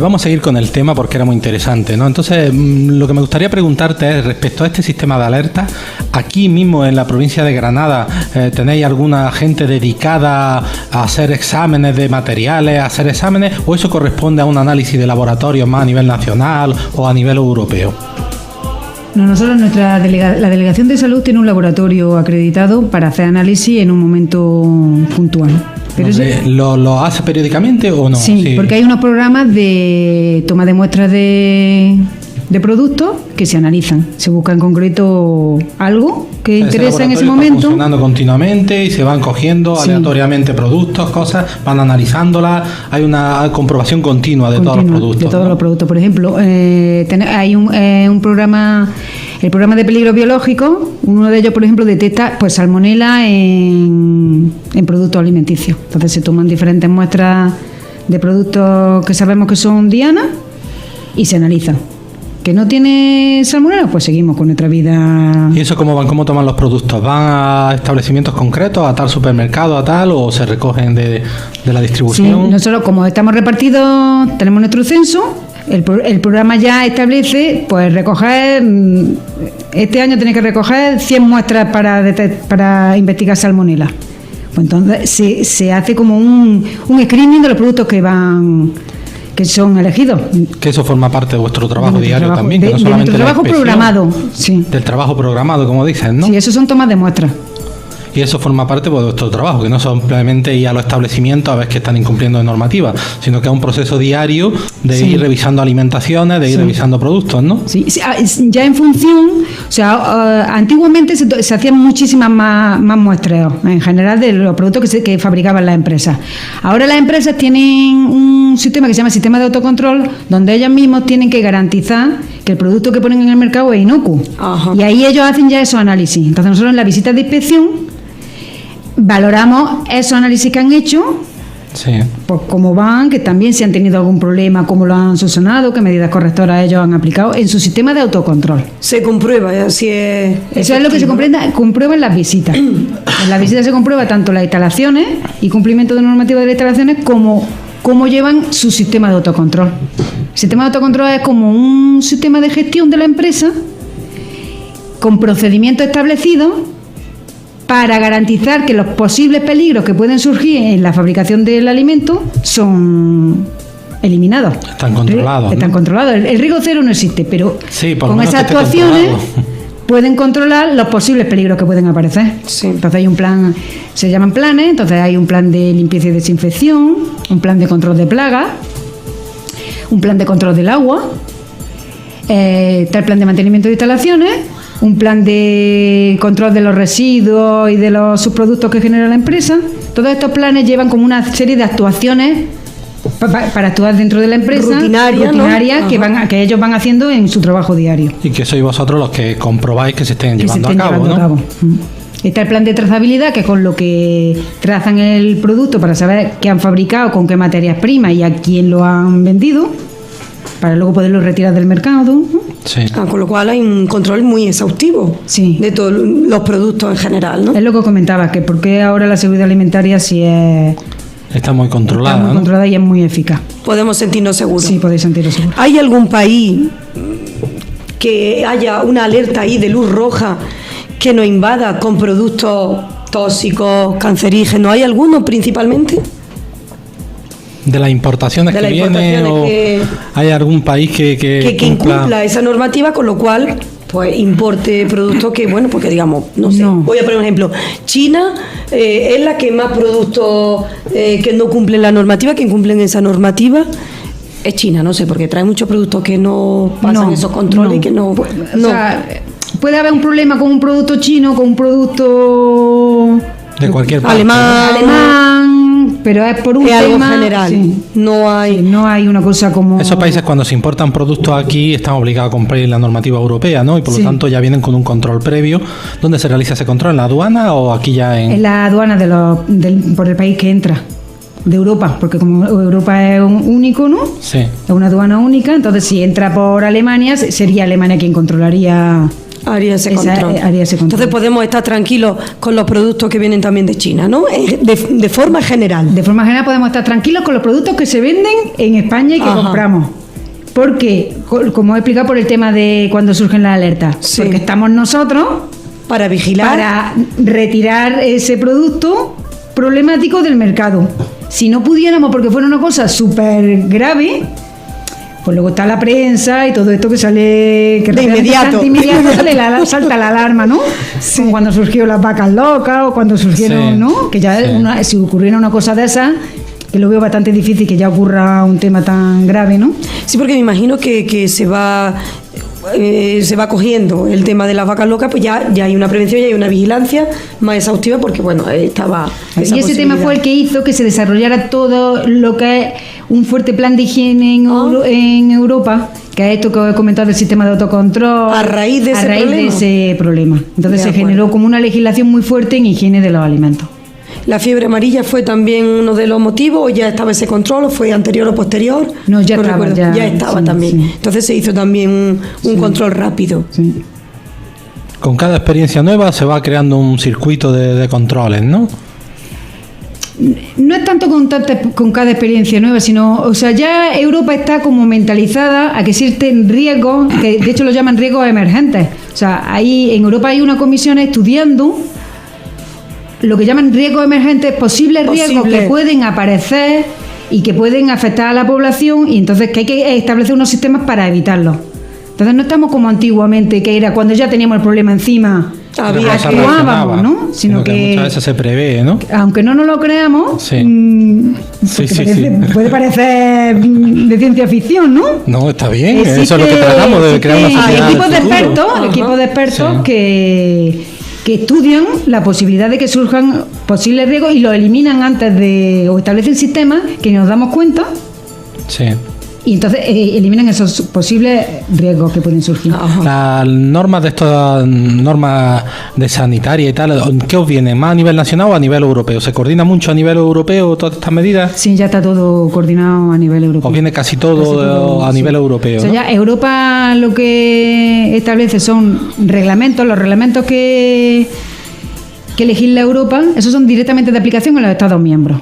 [SPEAKER 2] Vamos a seguir con el tema porque era muy interesante, ¿no? Entonces, lo que me gustaría preguntarte es respecto a este sistema de alerta. Aquí mismo en la provincia de Granada, ¿tenéis alguna gente dedicada a hacer exámenes de materiales, a hacer exámenes, o eso corresponde a un análisis de laboratorio más a nivel nacional o a nivel europeo?
[SPEAKER 4] No, nosotros, la Delegación de Salud tiene un laboratorio acreditado para hacer análisis en un momento puntual. Pero
[SPEAKER 2] ¿Lo hace periódicamente o no?
[SPEAKER 4] Sí, porque hay unos programas de toma de muestras de productos que se analizan. Se busca en concreto algo que interesa en ese momento.
[SPEAKER 2] Está funcionando continuamente y se van cogiendo aleatoriamente productos, cosas, van analizándolas. Hay una comprobación continua de todos los productos.
[SPEAKER 4] De todos los productos. Por ejemplo, hay un programa, el programa de peligro biológico. Uno de ellos, por ejemplo, detecta pues salmonela en productos alimenticios. Entonces se toman diferentes muestras de productos que sabemos que son dianas y se analizan. ¿Que no tiene salmonela? Pues seguimos con nuestra vida.
[SPEAKER 2] ¿Y eso cómo van? ¿Cómo toman los productos? ¿Van a establecimientos concretos, a tal supermercado, a tal, o se recogen de la distribución?
[SPEAKER 4] Sí, nosotros como estamos repartidos, tenemos nuestro censo. El programa ya establece, pues recoger, este año tiene que recoger 100 muestras para investigar salmonela. Pues entonces se hace como un screening de los productos que son elegidos.
[SPEAKER 2] Que eso forma parte de vuestro trabajo diario también, que no solamente
[SPEAKER 4] de nuestro trabajo programado, sí.
[SPEAKER 2] Del trabajo programado, como dicen, ¿no?
[SPEAKER 4] Sí, eso son tomas de muestras.
[SPEAKER 2] Y eso forma parte de vuestro trabajo, que no simplemente ir a los establecimientos a ver que están incumpliendo de normativa, sino que es un proceso diario de ir revisando alimentaciones, de ir revisando productos, ¿no? Sí,
[SPEAKER 4] ya en función, o sea, antiguamente se hacían muchísimas más muestreos, en general, de los productos que fabricaban las empresas. Ahora las empresas tienen un sistema que se llama sistema de autocontrol, donde ellos mismos tienen que garantizar que el producto que ponen en el mercado es inocuo. Ajá. Y ahí ellos hacen ya esos análisis. Entonces nosotros en las visitas de inspección valoramos esos análisis que han hecho, pues cómo van, que también si han tenido algún problema, cómo lo han subsanado, qué medidas correctoras ellos han aplicado en su sistema de autocontrol.
[SPEAKER 5] Se comprueba, si es efectivo.
[SPEAKER 4] Eso es lo que se comprueba en las visitas. En las visitas se comprueba tanto las instalaciones y cumplimiento de normativa de las instalaciones como cómo llevan su sistema de autocontrol. El sistema de autocontrol es como un sistema de gestión de la empresa con procedimientos establecidos para garantizar que los posibles peligros que pueden surgir en la fabricación del alimento son eliminados.
[SPEAKER 2] Están controlados.
[SPEAKER 4] Están controlados. El riesgo cero no existe, pero con esas actuaciones pueden controlar los posibles peligros que pueden aparecer. Sí. Entonces hay un plan, se llaman planes, entonces hay un plan de limpieza y desinfección, un plan de control de plagas, un plan de control del agua, está el plan de mantenimiento de instalaciones, un plan de control de los residuos y de los subproductos que genera la empresa. Todos estos planes llevan como una serie de actuaciones para actuar dentro de la empresa, rutinarias, ¿no? que ellos van haciendo en su trabajo diario.
[SPEAKER 2] Y que sois vosotros los que comprobáis que se estén llevando a cabo, ¿no?
[SPEAKER 4] Está el plan de trazabilidad, que es con lo que trazan el producto para saber qué han fabricado, con qué materias primas y a quién lo han vendido, para luego poderlo retirar del mercado.
[SPEAKER 5] Sí. Con lo cual hay un control muy exhaustivo de todos los productos en general, ¿no?
[SPEAKER 4] Es lo que comentaba, que porque ahora la seguridad alimentaria sí
[SPEAKER 2] está muy controlada.
[SPEAKER 4] Está muy controlada y es muy eficaz.
[SPEAKER 5] Podemos sentirnos seguros.
[SPEAKER 4] Sí, podéis sentiros seguros.
[SPEAKER 5] ¿Hay algún país que haya una alerta ahí de luz roja que nos invada con productos tóxicos, cancerígenos? ¿Hay alguno principalmente?
[SPEAKER 2] ¿De las importaciones que vienen o hay algún país que
[SPEAKER 5] incumpla esa normativa, con lo cual pues importe productos que, bueno, porque digamos, no sé, voy a poner un ejemplo, China es la que más productos que no cumplen la normativa, que incumplen esa normativa, es China, no sé, porque trae muchos productos que no pasan esos controles y que no.
[SPEAKER 4] O sea, puede haber un problema con un producto chino, con un producto
[SPEAKER 2] de cualquier parte,
[SPEAKER 4] alemán, pero es por un
[SPEAKER 5] Es algo
[SPEAKER 4] tema
[SPEAKER 5] general.
[SPEAKER 4] sí.
[SPEAKER 5] No hay.
[SPEAKER 4] Sí, no hay una cosa como
[SPEAKER 2] Esos países cuando se importan productos aquí están obligados a cumplir la normativa europea, ¿no? Y por lo
[SPEAKER 4] Sí.
[SPEAKER 2] tanto ya vienen con un control previo. ¿Dónde se realiza ese control? ¿En la aduana o aquí ya
[SPEAKER 4] en
[SPEAKER 2] en...?
[SPEAKER 4] la aduana por el país que entra, de Europa, porque como Europa es un único, ¿no?
[SPEAKER 2] Sí.
[SPEAKER 4] Es una aduana única, entonces si entra por Alemania, sería Alemania quien controlaría
[SPEAKER 5] Haría ese
[SPEAKER 4] esa-
[SPEAKER 5] control.
[SPEAKER 4] haría ese control.
[SPEAKER 5] Entonces podemos estar tranquilos con los productos que vienen también de China, ¿no? De forma general.
[SPEAKER 4] De forma general podemos estar tranquilos con los productos que se venden en España y que
[SPEAKER 5] Ajá.
[SPEAKER 4] compramos. Porque, como he explicado por el tema de cuando surgen las alertas,
[SPEAKER 5] Sí.
[SPEAKER 4] porque estamos nosotros
[SPEAKER 5] Para vigilar.
[SPEAKER 4] para retirar ese producto problemático del mercado. Si no pudiéramos, porque fuera una cosa súper grave, pues luego está la prensa y todo esto que sale que
[SPEAKER 5] De inmediato.
[SPEAKER 4] salta la alarma, ¿no? Como cuando surgió las vacas locas o cuando surgieron,
[SPEAKER 2] Sí,
[SPEAKER 4] ¿no? Que ya
[SPEAKER 2] sí.
[SPEAKER 4] si ocurriera una cosa de esas, que lo veo bastante difícil que ya ocurra un tema tan grave, ¿no?
[SPEAKER 5] Sí, porque me imagino que se va cogiendo el tema de las vacas locas, pues ya hay una prevención, ya hay una vigilancia más exhaustiva, porque bueno, estaba esa
[SPEAKER 4] Y ese tema
[SPEAKER 5] posibilidad.
[SPEAKER 4] fue el que hizo que se desarrollara todo lo que es un fuerte plan de higiene en Europa, que es esto que he comentado del sistema de autocontrol.
[SPEAKER 5] A raíz de
[SPEAKER 4] ese problema. Entonces
[SPEAKER 5] De
[SPEAKER 4] se generó
[SPEAKER 5] acuerdo.
[SPEAKER 4] como una legislación muy fuerte en higiene de los alimentos.
[SPEAKER 5] ¿La fiebre amarilla fue también uno de los motivos o ya estaba ese control o fue anterior o posterior?
[SPEAKER 4] No, ya estaba,
[SPEAKER 5] recuerdo.
[SPEAKER 4] ya,
[SPEAKER 5] estaba
[SPEAKER 4] sí,
[SPEAKER 5] también.
[SPEAKER 4] sí.
[SPEAKER 5] Entonces se hizo también un control rápido.
[SPEAKER 4] Sí.
[SPEAKER 2] Con cada experiencia nueva se va creando un circuito de controles, ¿no?
[SPEAKER 4] No es tanto con cada experiencia nueva, sino, o sea, ya Europa está como mentalizada a que existen riesgos, que de hecho lo llaman riesgos emergentes. O sea, ahí en Europa hay una comisión estudiando lo que llaman riesgos emergentes, posibles riesgos
[SPEAKER 5] Posible.
[SPEAKER 4] que pueden aparecer y que pueden afectar a la población, y entonces que hay que establecer unos sistemas para evitarlos. Entonces no estamos como antiguamente, que era cuando ya teníamos el problema encima,
[SPEAKER 5] Había
[SPEAKER 2] No se
[SPEAKER 5] que-
[SPEAKER 2] reaccionaba,
[SPEAKER 4] actuábamos, ¿no? Sino que
[SPEAKER 2] muchas veces se prevé, ¿no?
[SPEAKER 4] aunque no nos lo creamos,
[SPEAKER 2] Sí.
[SPEAKER 4] porque
[SPEAKER 2] Sí,
[SPEAKER 4] puede parecer de ciencia ficción, ¿no?
[SPEAKER 2] No, está bien, eso es
[SPEAKER 4] Existe-
[SPEAKER 2] lo que tratamos, de crear una
[SPEAKER 4] existe
[SPEAKER 2] sociedad
[SPEAKER 4] equipos de
[SPEAKER 2] del futuro.
[SPEAKER 4] expertos,
[SPEAKER 5] Ajá.
[SPEAKER 4] equipos de expertos
[SPEAKER 2] Sí.
[SPEAKER 4] que estudian la posibilidad de que surjan posibles riesgos y los eliminan antes de, o establecen sistemas que nos damos cuenta
[SPEAKER 2] Sí.
[SPEAKER 4] y entonces eliminan esos posibles riesgos que pueden surgir.
[SPEAKER 2] Las normas de estas normas de sanitaria y tal, ¿qué os viene? ¿Más a nivel nacional o a nivel europeo? ¿Se coordina mucho a nivel europeo todas estas medidas?
[SPEAKER 4] Sí, ya está todo coordinado a nivel europeo.
[SPEAKER 2] ¿O viene casi todo,
[SPEAKER 4] Casi todo,
[SPEAKER 2] a
[SPEAKER 4] sí.
[SPEAKER 2] nivel europeo?
[SPEAKER 4] O sea,
[SPEAKER 2] ¿no?
[SPEAKER 4] ya Europa lo que establece son reglamentos, los reglamentos que legisla Europa, esos son directamente de aplicación en los Estados miembros.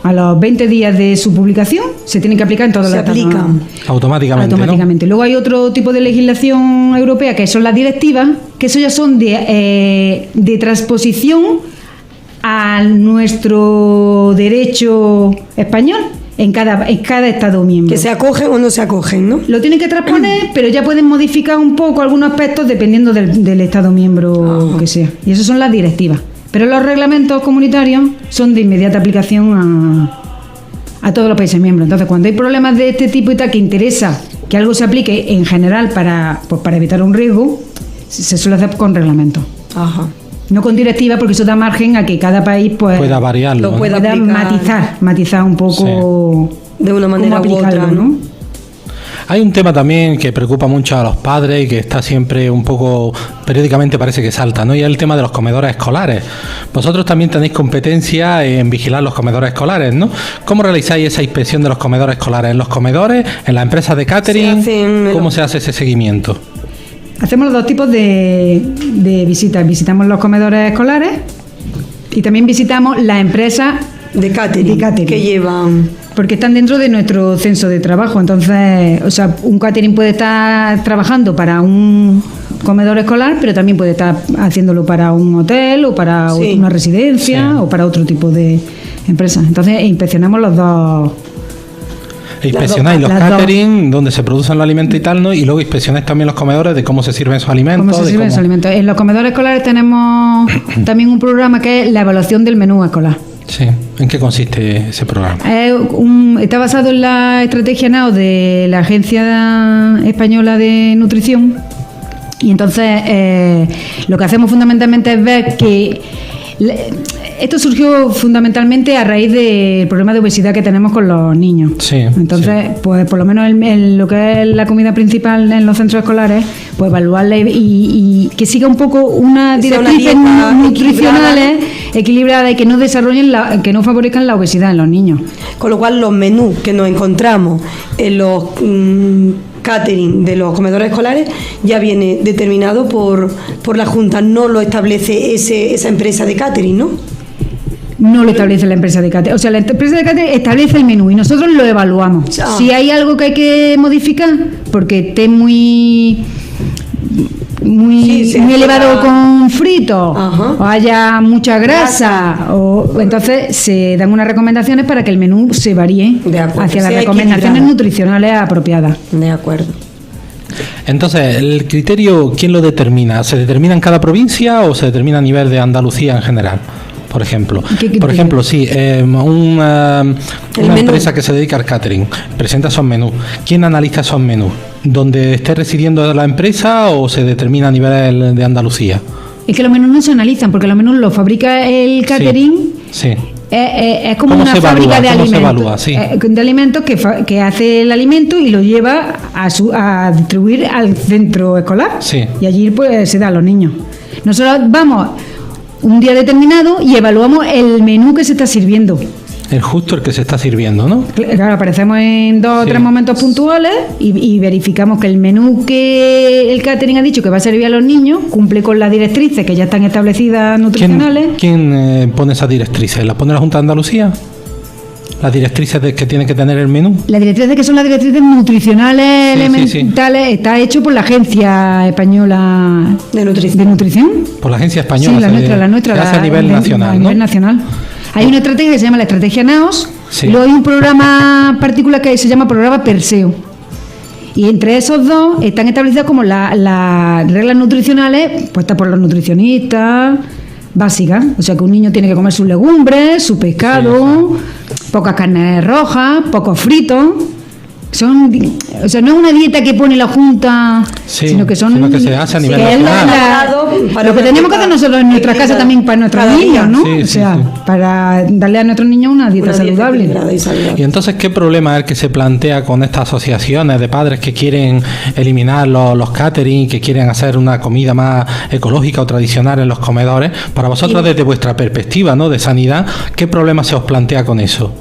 [SPEAKER 4] A los 20 días de su publicación se tienen que aplicar en todos
[SPEAKER 5] Se
[SPEAKER 4] los Estados
[SPEAKER 5] aplican.
[SPEAKER 2] Automáticamente, ¿no?
[SPEAKER 4] automáticamente. Luego hay otro tipo de legislación europea que son las directivas, que eso ya son de transposición a nuestro derecho español en cada Estado miembro.
[SPEAKER 5] Que se acogen o no se acogen, ¿no?
[SPEAKER 4] Lo tienen que transponer, pero ya pueden modificar un poco algunos aspectos dependiendo del Estado miembro que sea. Y eso son las directivas. Pero los reglamentos comunitarios son de inmediata aplicación a todos los países miembros. Entonces, cuando hay problemas de este tipo y tal, que interesa que algo se aplique en general para evitar un riesgo, se suele hacer con reglamento.
[SPEAKER 5] Ajá.
[SPEAKER 4] No con directiva, porque eso da margen a que cada país pues,
[SPEAKER 2] Pueda variarlo.
[SPEAKER 5] Lo
[SPEAKER 2] ¿no?
[SPEAKER 5] pueda
[SPEAKER 4] pueda
[SPEAKER 5] aplicar.
[SPEAKER 4] matizar un poco
[SPEAKER 5] De una manera
[SPEAKER 4] cómo
[SPEAKER 5] u
[SPEAKER 4] aplicarlo,
[SPEAKER 5] otra, ¿no?
[SPEAKER 2] Hay un tema también que preocupa mucho a los padres y que está siempre un poco, periódicamente parece que salta, ¿no? Y es el tema de los comedores escolares. Vosotros también tenéis competencia en vigilar los comedores escolares, ¿no? ¿Cómo realizáis esa inspección de los comedores escolares? ¿En los comedores? ¿En las empresas de catering?
[SPEAKER 5] Se hacen-
[SPEAKER 2] ¿Cómo se hace ese seguimiento?
[SPEAKER 4] Hacemos los dos tipos de visitas. Visitamos los comedores escolares y también visitamos las empresas
[SPEAKER 5] De catering,
[SPEAKER 4] De catering.
[SPEAKER 5] que llevan.
[SPEAKER 4] porque están dentro de nuestro censo de trabajo. Entonces, o sea, un catering puede estar trabajando para un comedor escolar, pero también puede estar haciéndolo para un hotel o para
[SPEAKER 5] Sí.
[SPEAKER 4] una residencia
[SPEAKER 2] Sí.
[SPEAKER 4] o para otro tipo de empresas. Entonces, inspeccionamos los dos.
[SPEAKER 2] Inspeccionáis los
[SPEAKER 4] las dos.
[SPEAKER 2] catering, donde se producen los alimentos y tal, ¿no? Y luego inspeccionáis también los comedores de cómo se sirven esos alimentos.
[SPEAKER 4] ¿Cómo se
[SPEAKER 2] de
[SPEAKER 4] sirven esos alimentos? En los comedores escolares tenemos también un programa que es la evaluación del menú escolar.
[SPEAKER 2] Sí. ¿En qué consiste ese programa?
[SPEAKER 4] Está basado en la estrategia NAO de la Agencia Española de Nutrición, y entonces lo que hacemos fundamentalmente es ver que Esto surgió fundamentalmente a raíz del problema de obesidad que tenemos con los niños.
[SPEAKER 2] Sí,
[SPEAKER 4] Entonces, pues por lo menos en lo que es la comida principal en los centros escolares, pues evaluarla y que siga un poco unas directrices nutricionales equilibradas y que no desarrollen, que no favorezcan la obesidad en los niños.
[SPEAKER 5] Con lo cual, los menús que nos encontramos en los catering de los comedores escolares ya viene determinado por la Junta, no lo establece esa empresa de catering, ¿no?
[SPEAKER 4] No lo establece la empresa de catering. O sea, la empresa de catering establece el menú y nosotros lo evaluamos. Si hay algo que hay que modificar, porque esté muy elevado con frito, o haya mucha grasa, entonces se dan unas recomendaciones para que el menú se varíe hacia las recomendaciones nutricionales apropiadas.
[SPEAKER 5] De acuerdo.
[SPEAKER 2] Entonces, ¿el criterio quién lo determina? ¿Se determina en cada provincia o se determina a nivel de Andalucía en general? Por ejemplo, sí, una empresa que se dedica al catering presenta esos menús. ¿Quién analiza esos menús? ¿Donde esté residiendo la empresa o se determina a nivel de Andalucía?
[SPEAKER 4] Es que los menús no se analizan porque los menús los fabrica el catering.
[SPEAKER 2] Sí.
[SPEAKER 4] Es como una fábrica de alimentos, de alimentos que hace el alimento y lo lleva a distribuir al centro escolar.
[SPEAKER 2] Sí.
[SPEAKER 4] Y allí pues se da a los niños. Nosotros vamos un día determinado y evaluamos el menú que se está sirviendo.
[SPEAKER 2] El que se está sirviendo, ¿no?
[SPEAKER 4] Claro, aparecemos en 2 o 3 momentos puntuales y verificamos que el menú que el catering ha dicho que va a servir a los niños cumple con las directrices que ya están establecidas nutricionales.
[SPEAKER 2] ¿Quién pone esas directrices? ¿Las pone la Junta de Andalucía? ¿Las directrices que tiene que tener el menú? Las
[SPEAKER 4] directrices que son las directrices nutricionales elementales, está hecho por la Agencia Española de Nutrición.
[SPEAKER 2] Por la Agencia Española.
[SPEAKER 4] Sí, la nuestra.
[SPEAKER 2] A nivel nacional,
[SPEAKER 4] a nivel nacional. Hay una estrategia que se llama la Estrategia NAOS, y luego hay un programa particular que se llama Programa Perseo. Y entre esos dos están establecidas como las reglas nutricionales puestas por los nutricionistas básicas. O sea que un niño tiene que comer sus legumbres, su pescado, pocas carnes rojas, pocos fritos. No es una dieta que pone la Junta, sino que se
[SPEAKER 2] hace a nivel nacional.
[SPEAKER 4] Lo que tenemos que hacer nosotros en nuestra casa también para nuestros niños, ¿no? Para darle a nuestros niños una dieta saludable.
[SPEAKER 2] Y entonces, ¿qué problema es el que se plantea con estas asociaciones de padres que quieren eliminar los catering, que quieren hacer una comida más ecológica o tradicional en los comedores? Para vosotros, desde vuestra perspectiva, ¿no?, de sanidad, ¿qué problema se os plantea con eso?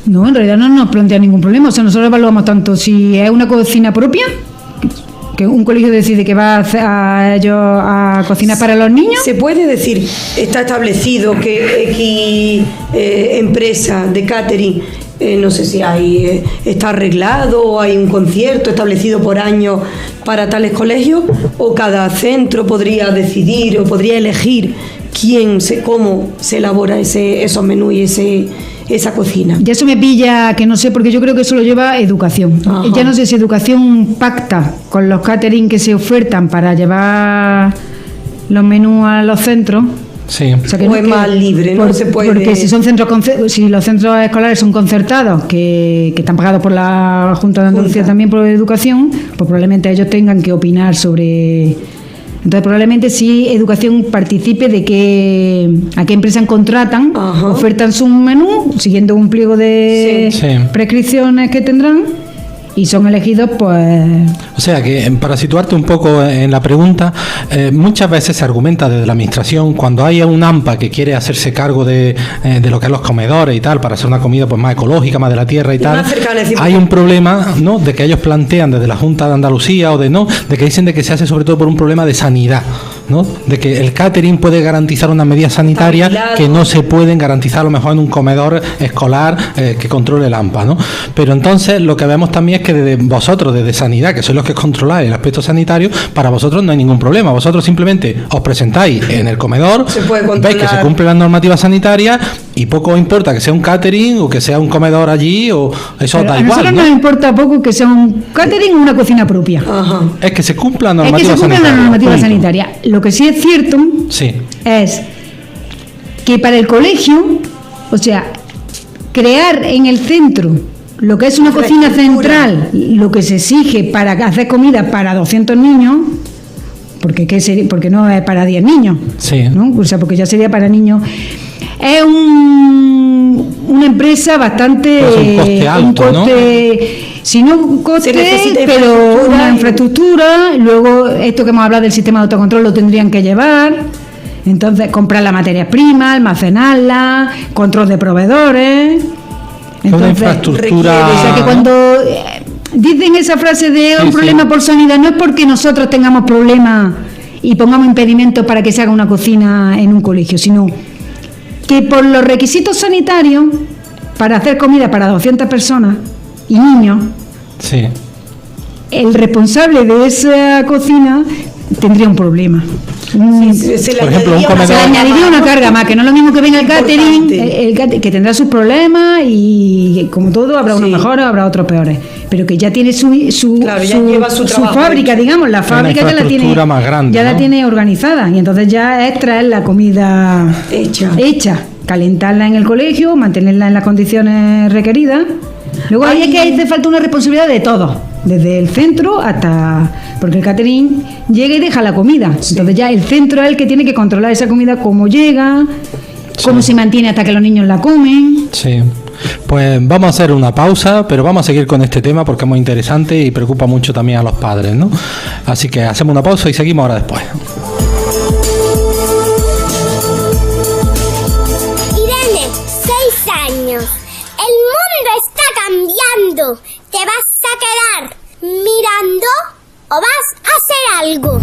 [SPEAKER 4] No, en realidad no nos plantea ningún problema. O sea, nosotros evaluamos tanto si es una cocina propia, que un colegio decide que va a cocinar para los niños.
[SPEAKER 5] ¿Se puede decir, está establecido que X empresa de catering, no sé si está arreglado o hay un concierto establecido por año para tales colegios, o cada centro podría decidir o podría elegir cómo se elabora esos menús y esa cocina?
[SPEAKER 4] Ya eso me pilla que no sé, porque yo creo que eso lo lleva educación. Ajá. Ya no sé si educación pacta con los catering que se ofertan para llevar los menús a los centros.
[SPEAKER 2] Sí.
[SPEAKER 4] O sea, que
[SPEAKER 5] o es más libre, no se puede.
[SPEAKER 4] Porque si los centros escolares son concertados, que están pagados por la Junta de Andalucía también por educación, pues probablemente ellos tengan que opinar sobre. Entonces probablemente si educación participe de a qué empresa contratan, ofertan su menú siguiendo un pliego de prescripciones que tendrán y son elegidos, pues.
[SPEAKER 2] O sea que, para situarte un poco en la pregunta, muchas veces se argumenta desde la administración, cuando hay un AMPA que quiere hacerse cargo de lo que es los comedores y tal, para hacer una comida pues más ecológica, más de la tierra y tal, hay un problema, ¿no?, de que ellos plantean desde la Junta de Andalucía de que dicen de que se hace sobre todo por un problema de sanidad, ¿no?, de que el catering puede garantizar unas medidas sanitarias que no se pueden garantizar a lo mejor en un comedor escolar que controle el AMPA, ¿no? Pero entonces lo que vemos también es que desde vosotros, desde sanidad, que sois los que controláis el aspecto sanitario, para vosotros no hay ningún problema. Vosotros simplemente os presentáis en el comedor, veis que se cumplen las normativas sanitarias y poco os importa que sea un catering o que sea un comedor allí, o eso da igual. A
[SPEAKER 4] nosotros nos importa poco que sea un catering o una cocina propia.
[SPEAKER 2] Ajá. Es que se cumpla la normativa
[SPEAKER 4] sanitaria. Lo que sí es cierto es que para el colegio, o sea, crear en el centro lo que es una cocina central, lo que se exige para hacer comida para 200 niños, porque no es para 10 niños,
[SPEAKER 2] Sí.
[SPEAKER 4] ¿no? O sea, porque ya sería para niños. Es una empresa bastante...
[SPEAKER 2] Pues un coste alto, ¿no?
[SPEAKER 4] Si no un coste,
[SPEAKER 5] Se necesita
[SPEAKER 4] pero
[SPEAKER 5] infraestructura
[SPEAKER 4] una
[SPEAKER 5] y-
[SPEAKER 4] infraestructura. Luego, esto que hemos hablado del sistema de autocontrol lo tendrían que llevar. Entonces, comprar la materia prima, almacenarla, control de proveedores.
[SPEAKER 2] Una infraestructura.
[SPEAKER 4] O sea, que cuando dicen esa frase de
[SPEAKER 2] Sí,
[SPEAKER 4] un
[SPEAKER 2] sí.
[SPEAKER 4] problema por sanidad, no es porque nosotros tengamos problemas y pongamos impedimentos para que se haga una cocina en un colegio, sino que por los requisitos sanitarios, para hacer comida para 200 personas y niños,
[SPEAKER 2] Sí.
[SPEAKER 4] el responsable de esa cocina tendría un problema.
[SPEAKER 5] Se le
[SPEAKER 2] Por ejemplo, un
[SPEAKER 5] añadiría una
[SPEAKER 2] comedor-
[SPEAKER 4] Se le
[SPEAKER 5] carga
[SPEAKER 4] añadiría
[SPEAKER 5] más,
[SPEAKER 4] una
[SPEAKER 5] ¿no?
[SPEAKER 4] carga más, que no es lo mismo que venga el catering,
[SPEAKER 5] Importante.
[SPEAKER 4] que tendrá sus problemas y como todo habrá unos
[SPEAKER 5] Sí.
[SPEAKER 4] mejores, habrá otros peores, pero que ya tiene su
[SPEAKER 5] Claro, ya lleva su trabajo
[SPEAKER 4] fábrica,
[SPEAKER 5] hecho.
[SPEAKER 4] digamos, la fábrica ya la tiene
[SPEAKER 2] infraestructura más grande,
[SPEAKER 4] ya la
[SPEAKER 2] ¿no?
[SPEAKER 4] tiene organizada y entonces ya es traer la comida
[SPEAKER 5] Hecha.
[SPEAKER 4] calentarla en el colegio, mantenerla en las condiciones requeridas. Luego ahí es que hace falta una responsabilidad de todos, desde el centro hasta... Porque el catering llega y deja la comida. Entonces ya el centro es el que tiene que controlar esa comida, cómo llega, cómo se mantiene hasta que los niños la comen.
[SPEAKER 2] Sí. Pues vamos a hacer una pausa, pero vamos a seguir con este tema porque es muy interesante y preocupa mucho también a los padres, ¿no? Así que hacemos una pausa y seguimos ahora después.
[SPEAKER 3] Irene, 6 años. El mundo está cambiando. ¿Te vas a quedar mirando o vas a hacer algo?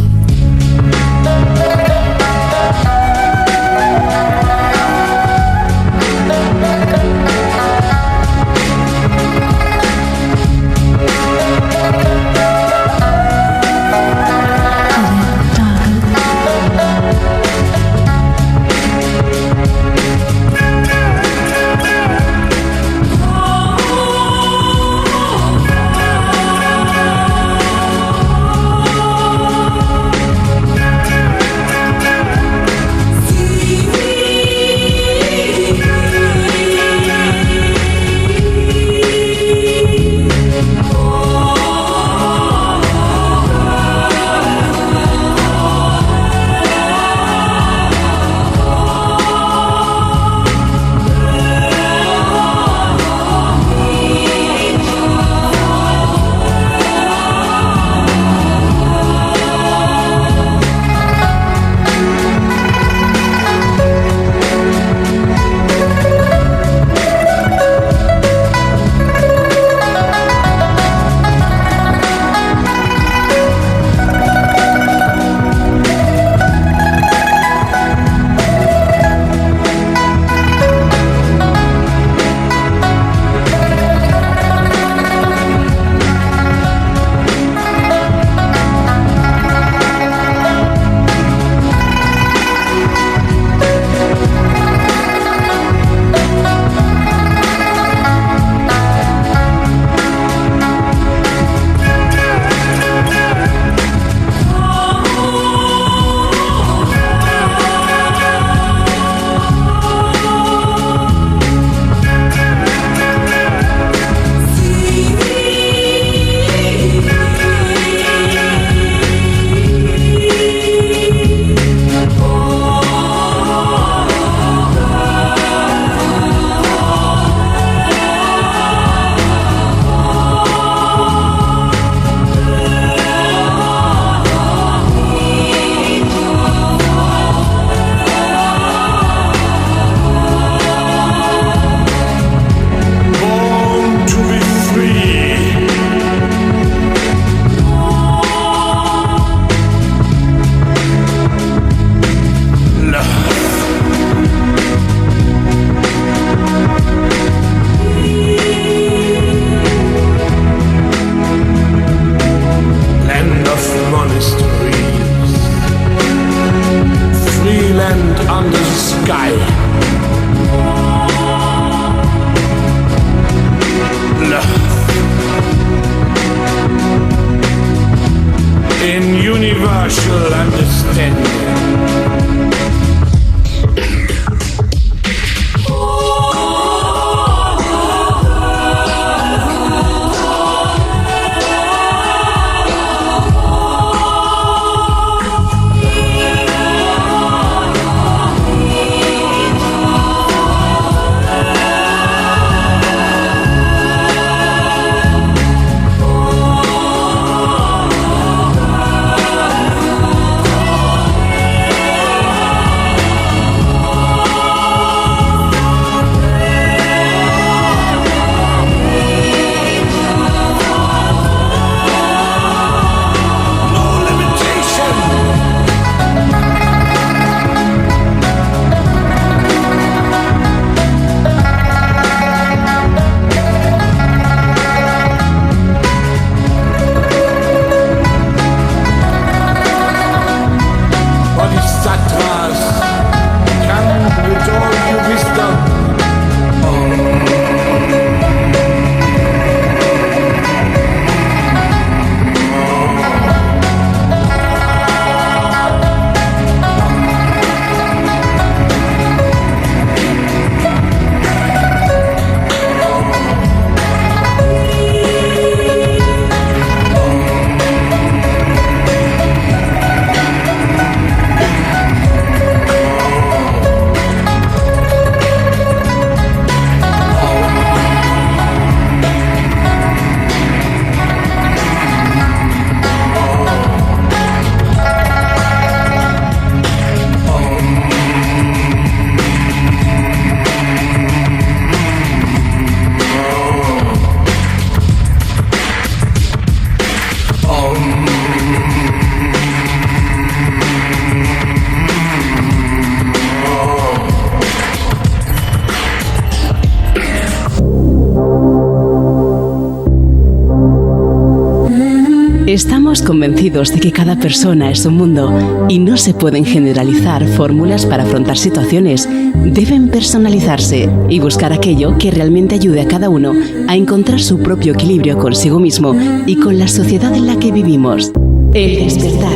[SPEAKER 1] Estamos convencidos de que cada persona es un mundo y no se pueden generalizar fórmulas para afrontar situaciones. Deben personalizarse y buscar aquello que realmente ayude a cada uno a encontrar su propio equilibrio consigo mismo y con la sociedad en la que vivimos. El despertar.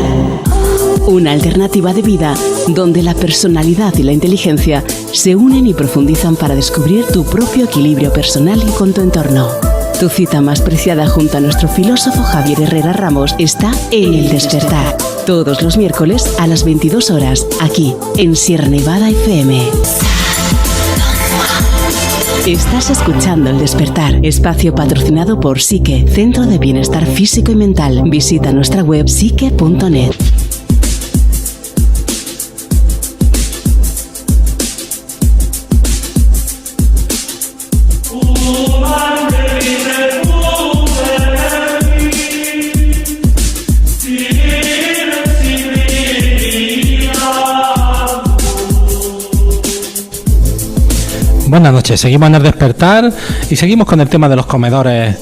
[SPEAKER 1] Una alternativa de vida donde la personalidad y la inteligencia se unen y profundizan para descubrir tu propio equilibrio personal y con tu entorno. Tu cita más preciada junto a nuestro filósofo Javier Herrera Ramos está en El Despertar. Todos los miércoles a las 22 horas, aquí en Sierra Nevada FM. Estás escuchando El Despertar, espacio patrocinado por Psique, Centro de Bienestar Físico y Mental. Visita nuestra web psique.net.
[SPEAKER 2] Buenas noches, seguimos en El Despertar y seguimos con el tema de los comedores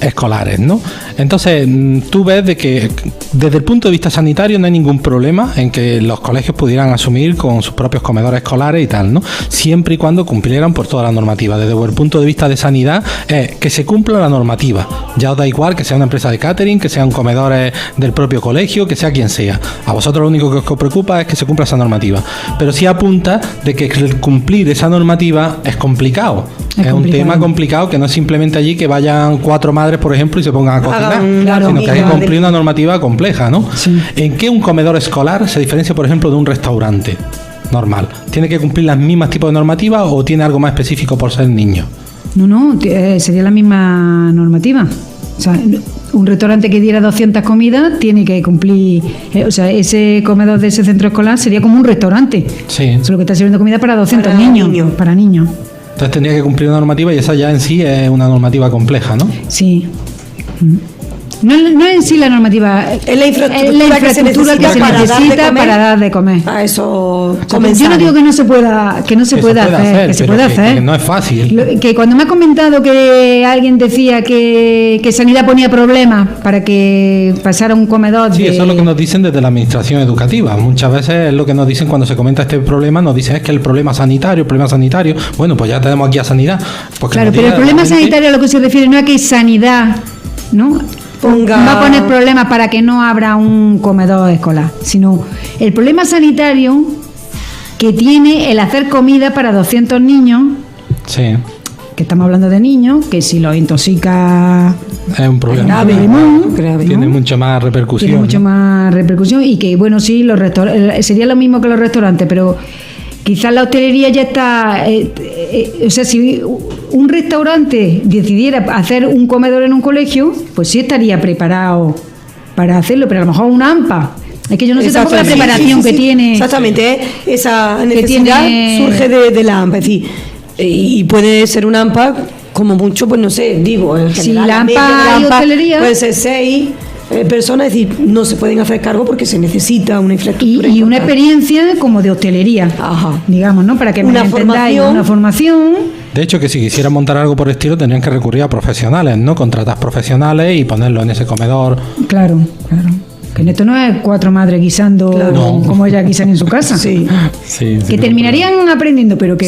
[SPEAKER 2] escolares, ¿no? Entonces, tú ves de que desde el punto de vista sanitario no hay ningún problema en que los colegios pudieran asumir con sus propios comedores escolares y tal, ¿no? Siempre y cuando cumplieran por toda la normativa. Desde el punto de vista de sanidad es que se cumpla la normativa. Ya os da igual que sea una empresa de catering, que sean comedores del propio colegio, que sea quien sea. A vosotros lo único que os preocupa es que se cumpla esa normativa. Pero sí apunta de que cumplir esa normativa es complicado. Es un tema complicado, que no es simplemente allí que vayan 4 madres, por ejemplo, y se pongan a cocinar, sino que hay que cumplir una normativa compleja, ¿no? Sí. ¿En qué un comedor escolar se diferencia, por ejemplo, de un restaurante normal? ¿Tiene que cumplir las mismas tipos de normativas o tiene algo más específico por ser niño?
[SPEAKER 4] No, sería la misma normativa. O sea, un restaurante que diera 200 comidas tiene que cumplir, o sea, ese comedor de ese centro escolar sería como un restaurante.
[SPEAKER 2] Sí.
[SPEAKER 4] Solo que está sirviendo comida para 200 niños. Para niños.
[SPEAKER 2] Entonces tendría que cumplir una normativa y esa ya en sí es una normativa compleja, ¿no?
[SPEAKER 4] Sí. No en sí la normativa,
[SPEAKER 5] es la infraestructura que se necesita
[SPEAKER 4] para dar de comer.
[SPEAKER 5] A eso,
[SPEAKER 4] yo no digo que no se pueda, que se pueda hacer.
[SPEAKER 2] Que no es fácil.
[SPEAKER 4] Que cuando me ha comentado que alguien decía que Sanidad ponía problemas para que pasara un comedor.
[SPEAKER 2] Sí, eso es lo que nos dicen desde la administración educativa. Muchas veces es lo que nos dicen cuando se comenta este problema, nos dicen es que el problema sanitario. Bueno, pues ya tenemos aquí a Sanidad. Pues
[SPEAKER 4] claro, pero el problema sanitario a lo que se refiere no es que Sanidad, ¿no?, va a poner problemas para que no abra un comedor escolar, sino el problema sanitario que tiene el hacer comida para 200 niños.
[SPEAKER 2] Sí.
[SPEAKER 4] Que estamos hablando de niños, que si los intoxica
[SPEAKER 2] es un problema grave, tiene mucho más repercusión.
[SPEAKER 4] Y que, bueno, sí, sería lo mismo que los restaurantes, pero quizás la hostelería ya está... o sea, si un restaurante decidiera hacer un comedor en un colegio, pues sí estaría preparado para hacerlo, pero a lo mejor una AMPA. Es que yo no sé tampoco la preparación que tiene.
[SPEAKER 5] Exactamente, esa necesidad surge de la AMPA. Es decir, y puede ser una AMPA como mucho, pues no sé, digo, en general,
[SPEAKER 4] si la AMPA y hostelería
[SPEAKER 5] puede ser 6 personas, es decir, no se pueden hacer cargo porque se necesita una infraestructura
[SPEAKER 4] y una experiencia como de hostelería.
[SPEAKER 5] Ajá.
[SPEAKER 4] Digamos, ¿no? Para que me entendáis, una formación.
[SPEAKER 2] De hecho, que si quisieran montar algo por estilo tendrían que recurrir a profesionales, ¿no? Contratar profesionales y ponerlo en ese comedor.
[SPEAKER 4] Claro. Que esto no es 4 madres guisando como ellas guisan en su casa.
[SPEAKER 5] Sí.
[SPEAKER 4] Que terminarían aprendiendo, pero que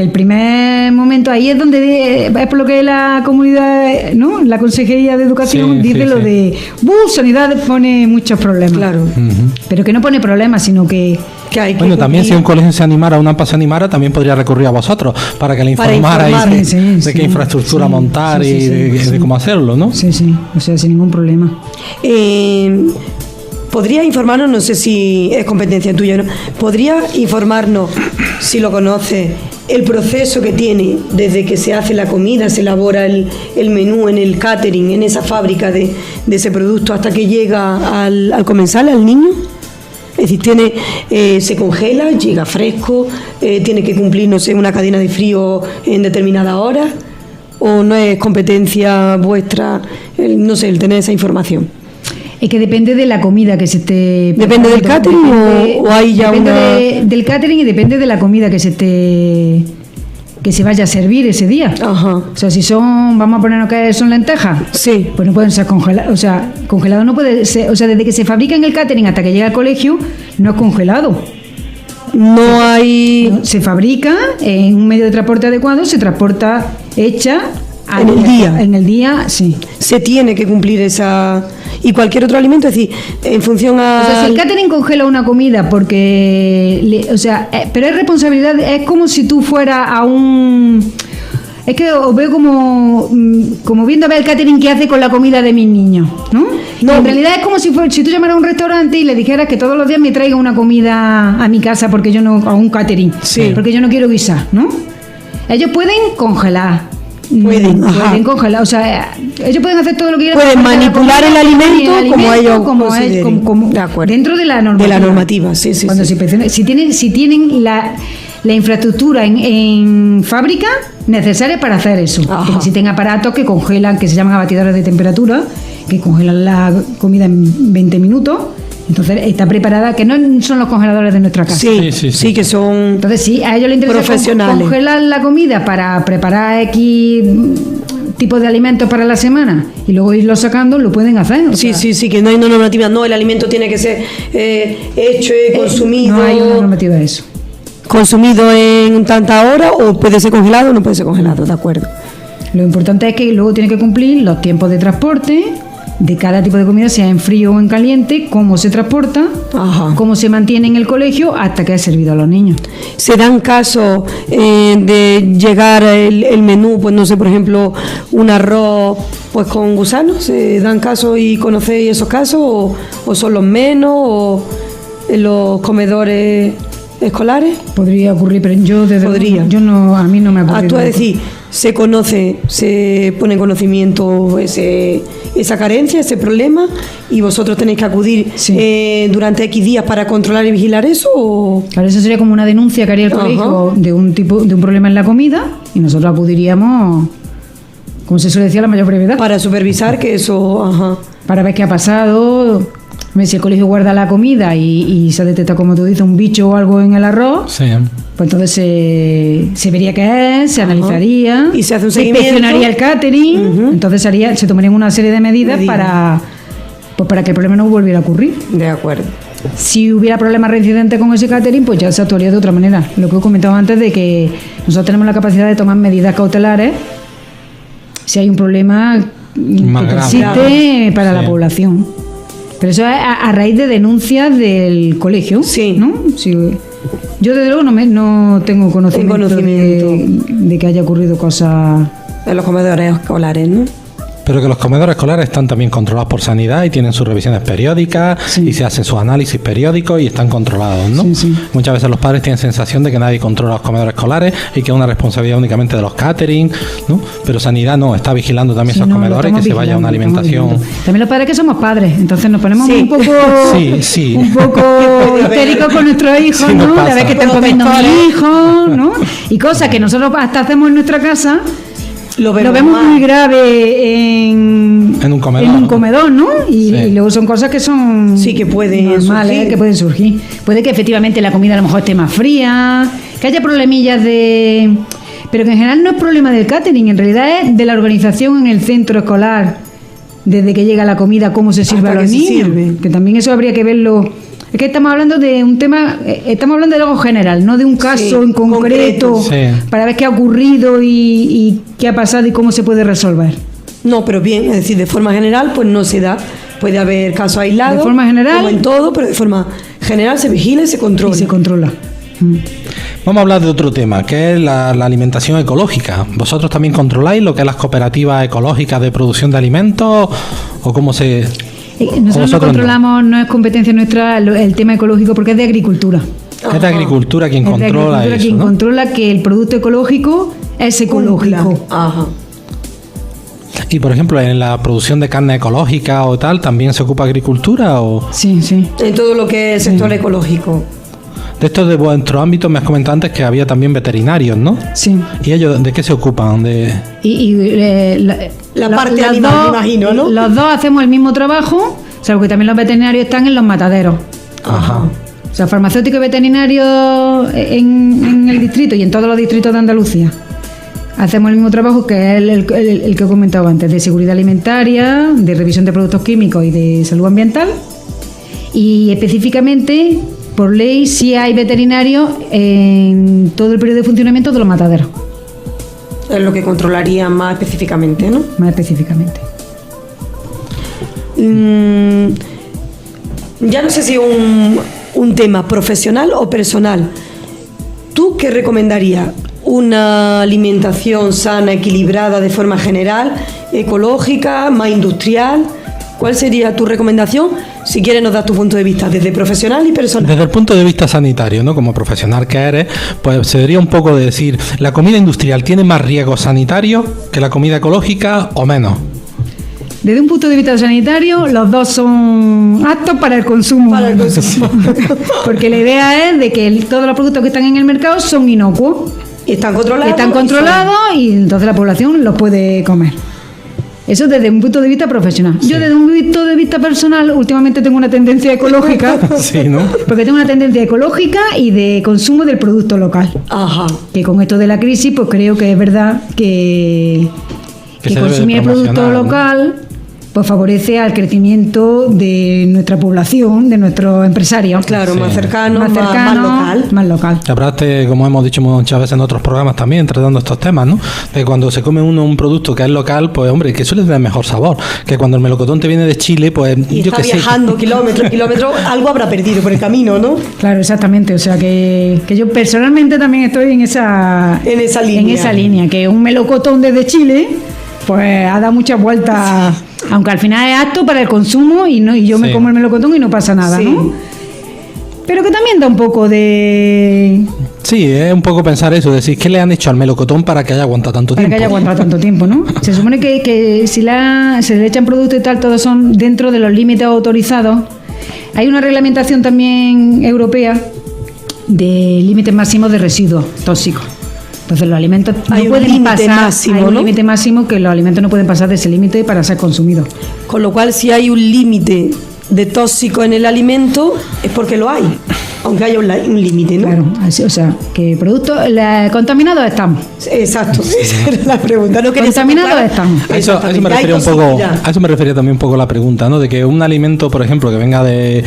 [SPEAKER 4] el primer momento ahí es donde es por lo que la comunidad, ¿no?, la Consejería de Educación dice lo de Sanidad pone muchos problemas.
[SPEAKER 5] Claro.
[SPEAKER 4] Pero que no pone problemas, sino que hay que
[SPEAKER 2] bueno, también si un colegio se animara, una AMPA se animara, también podría recurrir a vosotros para que le informarais de qué infraestructura montar y de cómo hacerlo, ¿no?
[SPEAKER 4] Sí, o sea, sin ningún problema.
[SPEAKER 5] ¿Podría informarnos, no sé si es competencia tuya, ¿no? ¿Podría informarnos, si lo conoce, el proceso que tiene desde que se hace la comida, se elabora el menú en el catering, en esa fábrica de ese producto, hasta que llega al comensal, al niño? Es decir, se congela, llega fresco, tiene que cumplir, no sé, una cadena de frío en determinada hora, o no es competencia vuestra, el tener esa información.
[SPEAKER 4] Es que depende de la comida que se esté...
[SPEAKER 5] ¿Depende del catering o hay ya
[SPEAKER 4] depende del catering y depende de la comida que se esté que se vaya a servir ese día.
[SPEAKER 5] Ajá.
[SPEAKER 4] O sea, si son, vamos a ponernos que son lentejas,
[SPEAKER 5] Sí.
[SPEAKER 4] pues no pueden ser congelados. O sea, congelado no puede ser. O sea, desde que se fabrica en el catering hasta que llega al colegio, no es congelado.
[SPEAKER 5] No hay...
[SPEAKER 4] No, se fabrica en un medio de transporte adecuado, se transporta hecha
[SPEAKER 5] En el día.
[SPEAKER 4] En el día, sí.
[SPEAKER 5] Se tiene que cumplir esa... Y cualquier otro alimento, es decir, en función a...
[SPEAKER 4] O sea, si el catering congela una comida porque... pero es responsabilidad, es como si tú fueras a un... Es que os veo como viendo a ver el catering que hace con la comida de mis niños, ¿no?
[SPEAKER 5] No.
[SPEAKER 4] En realidad es como si tú llamaras a un restaurante y le dijeras que todos los días me traiga una comida a mi casa porque yo no... a un catering,
[SPEAKER 5] Sí.
[SPEAKER 4] porque yo no quiero guisar, ¿no? Ellos pueden congelar.
[SPEAKER 5] Pueden, ajá.
[SPEAKER 4] Pueden congelar, o sea, ellos pueden hacer todo lo que quieran.
[SPEAKER 5] Pueden
[SPEAKER 4] para hacer la
[SPEAKER 5] manipular
[SPEAKER 4] comida,
[SPEAKER 5] el alimento como ellos
[SPEAKER 4] como
[SPEAKER 5] consideren. De acuerdo.
[SPEAKER 4] dentro de la normativa.
[SPEAKER 5] De la normativa, sí, sí,
[SPEAKER 4] Cuando
[SPEAKER 5] sí.
[SPEAKER 4] si tienen la infraestructura en fábrica necesaria para hacer eso.
[SPEAKER 5] Ajá.
[SPEAKER 4] Porque existen aparatos que congelan, que se llaman abatidores de temperatura, que congelan la comida en 20 minutos. Entonces está preparada, que no son los congeladores de nuestra casa.
[SPEAKER 5] Sí,
[SPEAKER 2] Sí, sí, sí.
[SPEAKER 5] sí, que son...
[SPEAKER 4] Entonces sí, a ellos les interesa
[SPEAKER 5] Profesionales.
[SPEAKER 4] congelar la comida para preparar X tipos de alimentos para la semana y luego irlo sacando, lo pueden hacer. O
[SPEAKER 5] Sí,
[SPEAKER 4] sea,
[SPEAKER 5] sí, sí, que no hay una normativa. No, el alimento tiene que ser hecho y consumido.
[SPEAKER 4] No hay una normativa de eso.
[SPEAKER 5] Consumido en tanta hora, o puede ser congelado o no puede ser congelado, de acuerdo.
[SPEAKER 4] Lo importante es que luego tiene que cumplir los tiempos de transporte de cada tipo de comida, sea en frío o en caliente, cómo se transporta,
[SPEAKER 5] Ajá.
[SPEAKER 4] cómo se mantiene en el colegio hasta que es servido a los niños.
[SPEAKER 5] Se dan casos de llegar el menú, pues no sé, por ejemplo, un arroz pues con gusanos. ¿Se dan casos y conocéis esos casos? ¿O son los menos? ¿O en los comedores escolares?
[SPEAKER 4] Podría ocurrir, pero yo desde
[SPEAKER 5] Podría.
[SPEAKER 4] luego, a mí no me ha ocurrido.
[SPEAKER 5] Tú a decir, se conoce, se pone en conocimiento esa carencia, ese problema, y vosotros tenéis que acudir
[SPEAKER 4] Sí.
[SPEAKER 5] durante X días para controlar y vigilar eso, o...
[SPEAKER 4] Claro, eso sería como una denuncia que haría el
[SPEAKER 5] Ajá.
[SPEAKER 4] colegio de un problema en la comida y nosotros acudiríamos, como se suele decir, a la mayor brevedad
[SPEAKER 5] para supervisar que eso... Ajá.
[SPEAKER 4] para ver qué ha pasado. Si el colegio guarda la comida y se detecta, como tú dices, un bicho o algo en el arroz,
[SPEAKER 2] Sí.
[SPEAKER 4] pues entonces se vería qué es, se analizaría,
[SPEAKER 5] Y se hace un
[SPEAKER 4] se
[SPEAKER 5] seguimiento.
[SPEAKER 4] inspeccionaría el catering, entonces se tomarían una serie de medidas para que el problema no volviera a ocurrir.
[SPEAKER 5] De acuerdo.
[SPEAKER 4] Si hubiera problemas reincidentes con ese catering, pues ya se actuaría de otra manera. Lo que he comentado antes de que nosotros tenemos la capacidad de tomar medidas cautelares si hay un problema
[SPEAKER 2] Más
[SPEAKER 4] que
[SPEAKER 2] grave.
[SPEAKER 4] existe para
[SPEAKER 2] Sí.
[SPEAKER 4] la población. Pero eso es a raíz de denuncias del colegio,
[SPEAKER 5] Sí.
[SPEAKER 4] ¿no? Sí. Yo desde luego no tengo conocimiento, de que haya ocurrido cosas.
[SPEAKER 5] En los comedores escolares, ¿no?
[SPEAKER 2] Pero que los comedores escolares están también controlados por sanidad y tienen sus revisiones periódicas
[SPEAKER 4] Sí.
[SPEAKER 2] y se hacen sus análisis periódicos y están controlados, ¿no?
[SPEAKER 4] Sí, sí.
[SPEAKER 2] Muchas veces los padres tienen sensación de que nadie controla los comedores escolares y que es una responsabilidad únicamente de los catering, ¿no? Pero sanidad no, está vigilando también
[SPEAKER 4] Sí,
[SPEAKER 2] esos
[SPEAKER 4] no, lo
[SPEAKER 2] comedores que
[SPEAKER 4] estamos
[SPEAKER 2] se vaya a una
[SPEAKER 4] vigilando,
[SPEAKER 2] alimentación.
[SPEAKER 4] estamos vigilando. También los padres que somos padres, entonces nos ponemos
[SPEAKER 5] Sí.
[SPEAKER 4] un poco
[SPEAKER 2] Sí.
[SPEAKER 4] un poco histéricos con nuestros hijos,
[SPEAKER 2] Sí, nos
[SPEAKER 4] ¿no?
[SPEAKER 2] pasa.
[SPEAKER 4] De ver que están comiendo mi hijo, ¿no? Y cosas que nosotros hasta hacemos en nuestra casa. Lo vemos
[SPEAKER 5] mal.
[SPEAKER 4] muy grave
[SPEAKER 2] En un comedor,
[SPEAKER 4] ¿no? Y,
[SPEAKER 2] Sí.
[SPEAKER 4] y luego son cosas que son
[SPEAKER 5] Sí, que pueden
[SPEAKER 4] normales,
[SPEAKER 5] surgir.
[SPEAKER 4] que pueden surgir. Puede que efectivamente la comida a lo mejor esté más fría, que haya problemillas de... Pero que en general no es problema del catering, en realidad es de la organización en el centro escolar, desde que llega la comida, cómo se sirve
[SPEAKER 5] Hasta
[SPEAKER 4] a los
[SPEAKER 5] que se
[SPEAKER 4] niños.
[SPEAKER 5] sirve.
[SPEAKER 4] Que también eso habría que verlo. Es que estamos hablando de un tema, estamos hablando de algo general, no de un caso
[SPEAKER 5] Sí,
[SPEAKER 4] en concreto,
[SPEAKER 2] concreto. Sí.
[SPEAKER 4] para ver qué ha ocurrido y qué ha pasado y cómo se puede resolver.
[SPEAKER 5] No, pero bien, es decir, de forma general, pues no se da. Puede haber casos aislados.
[SPEAKER 4] De forma general.
[SPEAKER 5] Como en todo, pero de forma general se vigila y se controla.
[SPEAKER 4] Y se controla.
[SPEAKER 2] Vamos a hablar de otro tema, que es la alimentación ecológica. ¿Vosotros también controláis lo que es las cooperativas ecológicas de producción de alimentos o cómo se...?
[SPEAKER 4] Nosotros no
[SPEAKER 2] vosotros
[SPEAKER 4] controlamos, no es competencia nuestra el tema ecológico porque es de agricultura.
[SPEAKER 2] Es de agricultura quien
[SPEAKER 4] Es de
[SPEAKER 2] controla
[SPEAKER 4] agricultura
[SPEAKER 2] eso,
[SPEAKER 4] quien
[SPEAKER 2] ¿no?
[SPEAKER 4] controla que el producto ecológico es ecológico.
[SPEAKER 5] Cumpla. Ajá.
[SPEAKER 2] Y por ejemplo, en la producción de carne ecológica o tal, ¿también se ocupa agricultura? O
[SPEAKER 4] Sí, sí.
[SPEAKER 5] En todo lo que es sector ecológico.
[SPEAKER 2] de esto de vuestro ámbito me has comentado antes que había también veterinarios, ¿no?
[SPEAKER 4] Sí.
[SPEAKER 2] ¿Y ellos de qué se ocupan?
[SPEAKER 5] La parte
[SPEAKER 4] los
[SPEAKER 5] animal,
[SPEAKER 4] dos-
[SPEAKER 5] me imagino, ¿no?
[SPEAKER 4] Los dos hacemos el mismo trabajo, salvo que también los veterinarios están en los mataderos.
[SPEAKER 2] Ajá.
[SPEAKER 4] O sea, farmacéuticos y veterinarios en el distrito y en todos los distritos de Andalucía. hacemos el mismo trabajo que es el que he comentado antes, de seguridad alimentaria, de revisión de productos químicos y de salud ambiental. Y específicamente, por ley, sí hay veterinarios en todo el periodo de funcionamiento de los mataderos.
[SPEAKER 5] Es lo que controlaría más específicamente, ¿no?
[SPEAKER 4] Más específicamente.
[SPEAKER 5] Ya no sé si un tema profesional o personal. ¿Tú qué recomendarías? ¿Una alimentación sana, equilibrada de forma general, ecológica, más industrial? ¿Cuál sería tu recomendación? Si quieres nos das tu punto de vista desde profesional y personal.
[SPEAKER 2] Desde el punto de vista sanitario, ¿no? Como profesional que eres, pues sería un poco de decir, ¿la comida industrial tiene más riesgos sanitarios que la comida ecológica o menos?
[SPEAKER 4] Desde un punto de vista sanitario, los dos son aptos para el consumo.
[SPEAKER 5] Para el consumo.
[SPEAKER 4] Porque la idea es de que todos los productos que están en el mercado son inocuos.
[SPEAKER 5] Y están controlados.
[SPEAKER 4] Están controlados y entonces la población los puede comer. Eso desde un punto de vista profesional.
[SPEAKER 2] Sí.
[SPEAKER 4] Yo desde un punto de vista personal, últimamente tengo una tendencia ecológica.
[SPEAKER 2] Sí, ¿no?
[SPEAKER 4] Porque tengo una tendencia ecológica y de consumo del producto local.
[SPEAKER 5] Ajá.
[SPEAKER 4] Que con esto de la crisis, pues creo que es verdad que
[SPEAKER 2] se debe
[SPEAKER 4] consumir el producto
[SPEAKER 2] promocionar, ¿no?
[SPEAKER 4] local pues favorece al crecimiento de nuestra población, de nuestros empresarios.
[SPEAKER 5] Claro,
[SPEAKER 2] Sí.
[SPEAKER 5] más cercano,
[SPEAKER 4] más
[SPEAKER 5] local.
[SPEAKER 4] Más local.
[SPEAKER 2] La verdad es que, como hemos dicho muchas veces en otros programas también, tratando estos temas, ¿no? De cuando se come uno un producto que es local, pues hombre, que suele tener mejor sabor. Que cuando el melocotón te viene de Chile, pues
[SPEAKER 5] Y
[SPEAKER 2] yo
[SPEAKER 5] está
[SPEAKER 2] que sé.
[SPEAKER 5] viajando kilómetros, algo habrá perdido por el camino, ¿no?
[SPEAKER 4] Claro, exactamente. O sea que yo personalmente también estoy en esa
[SPEAKER 5] línea.
[SPEAKER 4] En esa línea, que un melocotón desde Chile, pues ha dado muchas vueltas, aunque al final es apto para el consumo y yo me
[SPEAKER 2] Sí.
[SPEAKER 4] como el melocotón y no pasa nada,
[SPEAKER 5] Sí.
[SPEAKER 4] ¿no? Pero que también da un poco de...
[SPEAKER 2] Sí, es un poco pensar eso, decir, ¿qué le han hecho al melocotón para que haya aguantado tanto
[SPEAKER 4] Para
[SPEAKER 2] tiempo?
[SPEAKER 4] que haya aguantado tanto tiempo, ¿no? Se supone que si se le echan productos y tal, todos son dentro de los límites autorizados. Hay una reglamentación también europea de límites máximos de residuos tóxicos. Entonces los alimentos
[SPEAKER 5] Hay
[SPEAKER 4] no
[SPEAKER 5] un
[SPEAKER 4] pueden
[SPEAKER 5] límite
[SPEAKER 4] pasar,
[SPEAKER 5] máximo,
[SPEAKER 4] hay un
[SPEAKER 5] ¿no?
[SPEAKER 4] límite máximo que los alimentos no pueden pasar de ese límite para ser consumidos.
[SPEAKER 5] Con lo cual, si hay un límite de tóxico en el alimento, es porque lo hay, aunque haya un límite, ¿no?
[SPEAKER 4] Claro, así, o sea, que productos contaminados estamos.
[SPEAKER 5] Exacto, esa era la pregunta. No quería ser
[SPEAKER 4] Contaminados
[SPEAKER 5] clara.
[SPEAKER 4] estamos.
[SPEAKER 2] A eso me refería un poco, a eso me refería también un poco la pregunta, ¿no? De que un alimento, por ejemplo, que venga de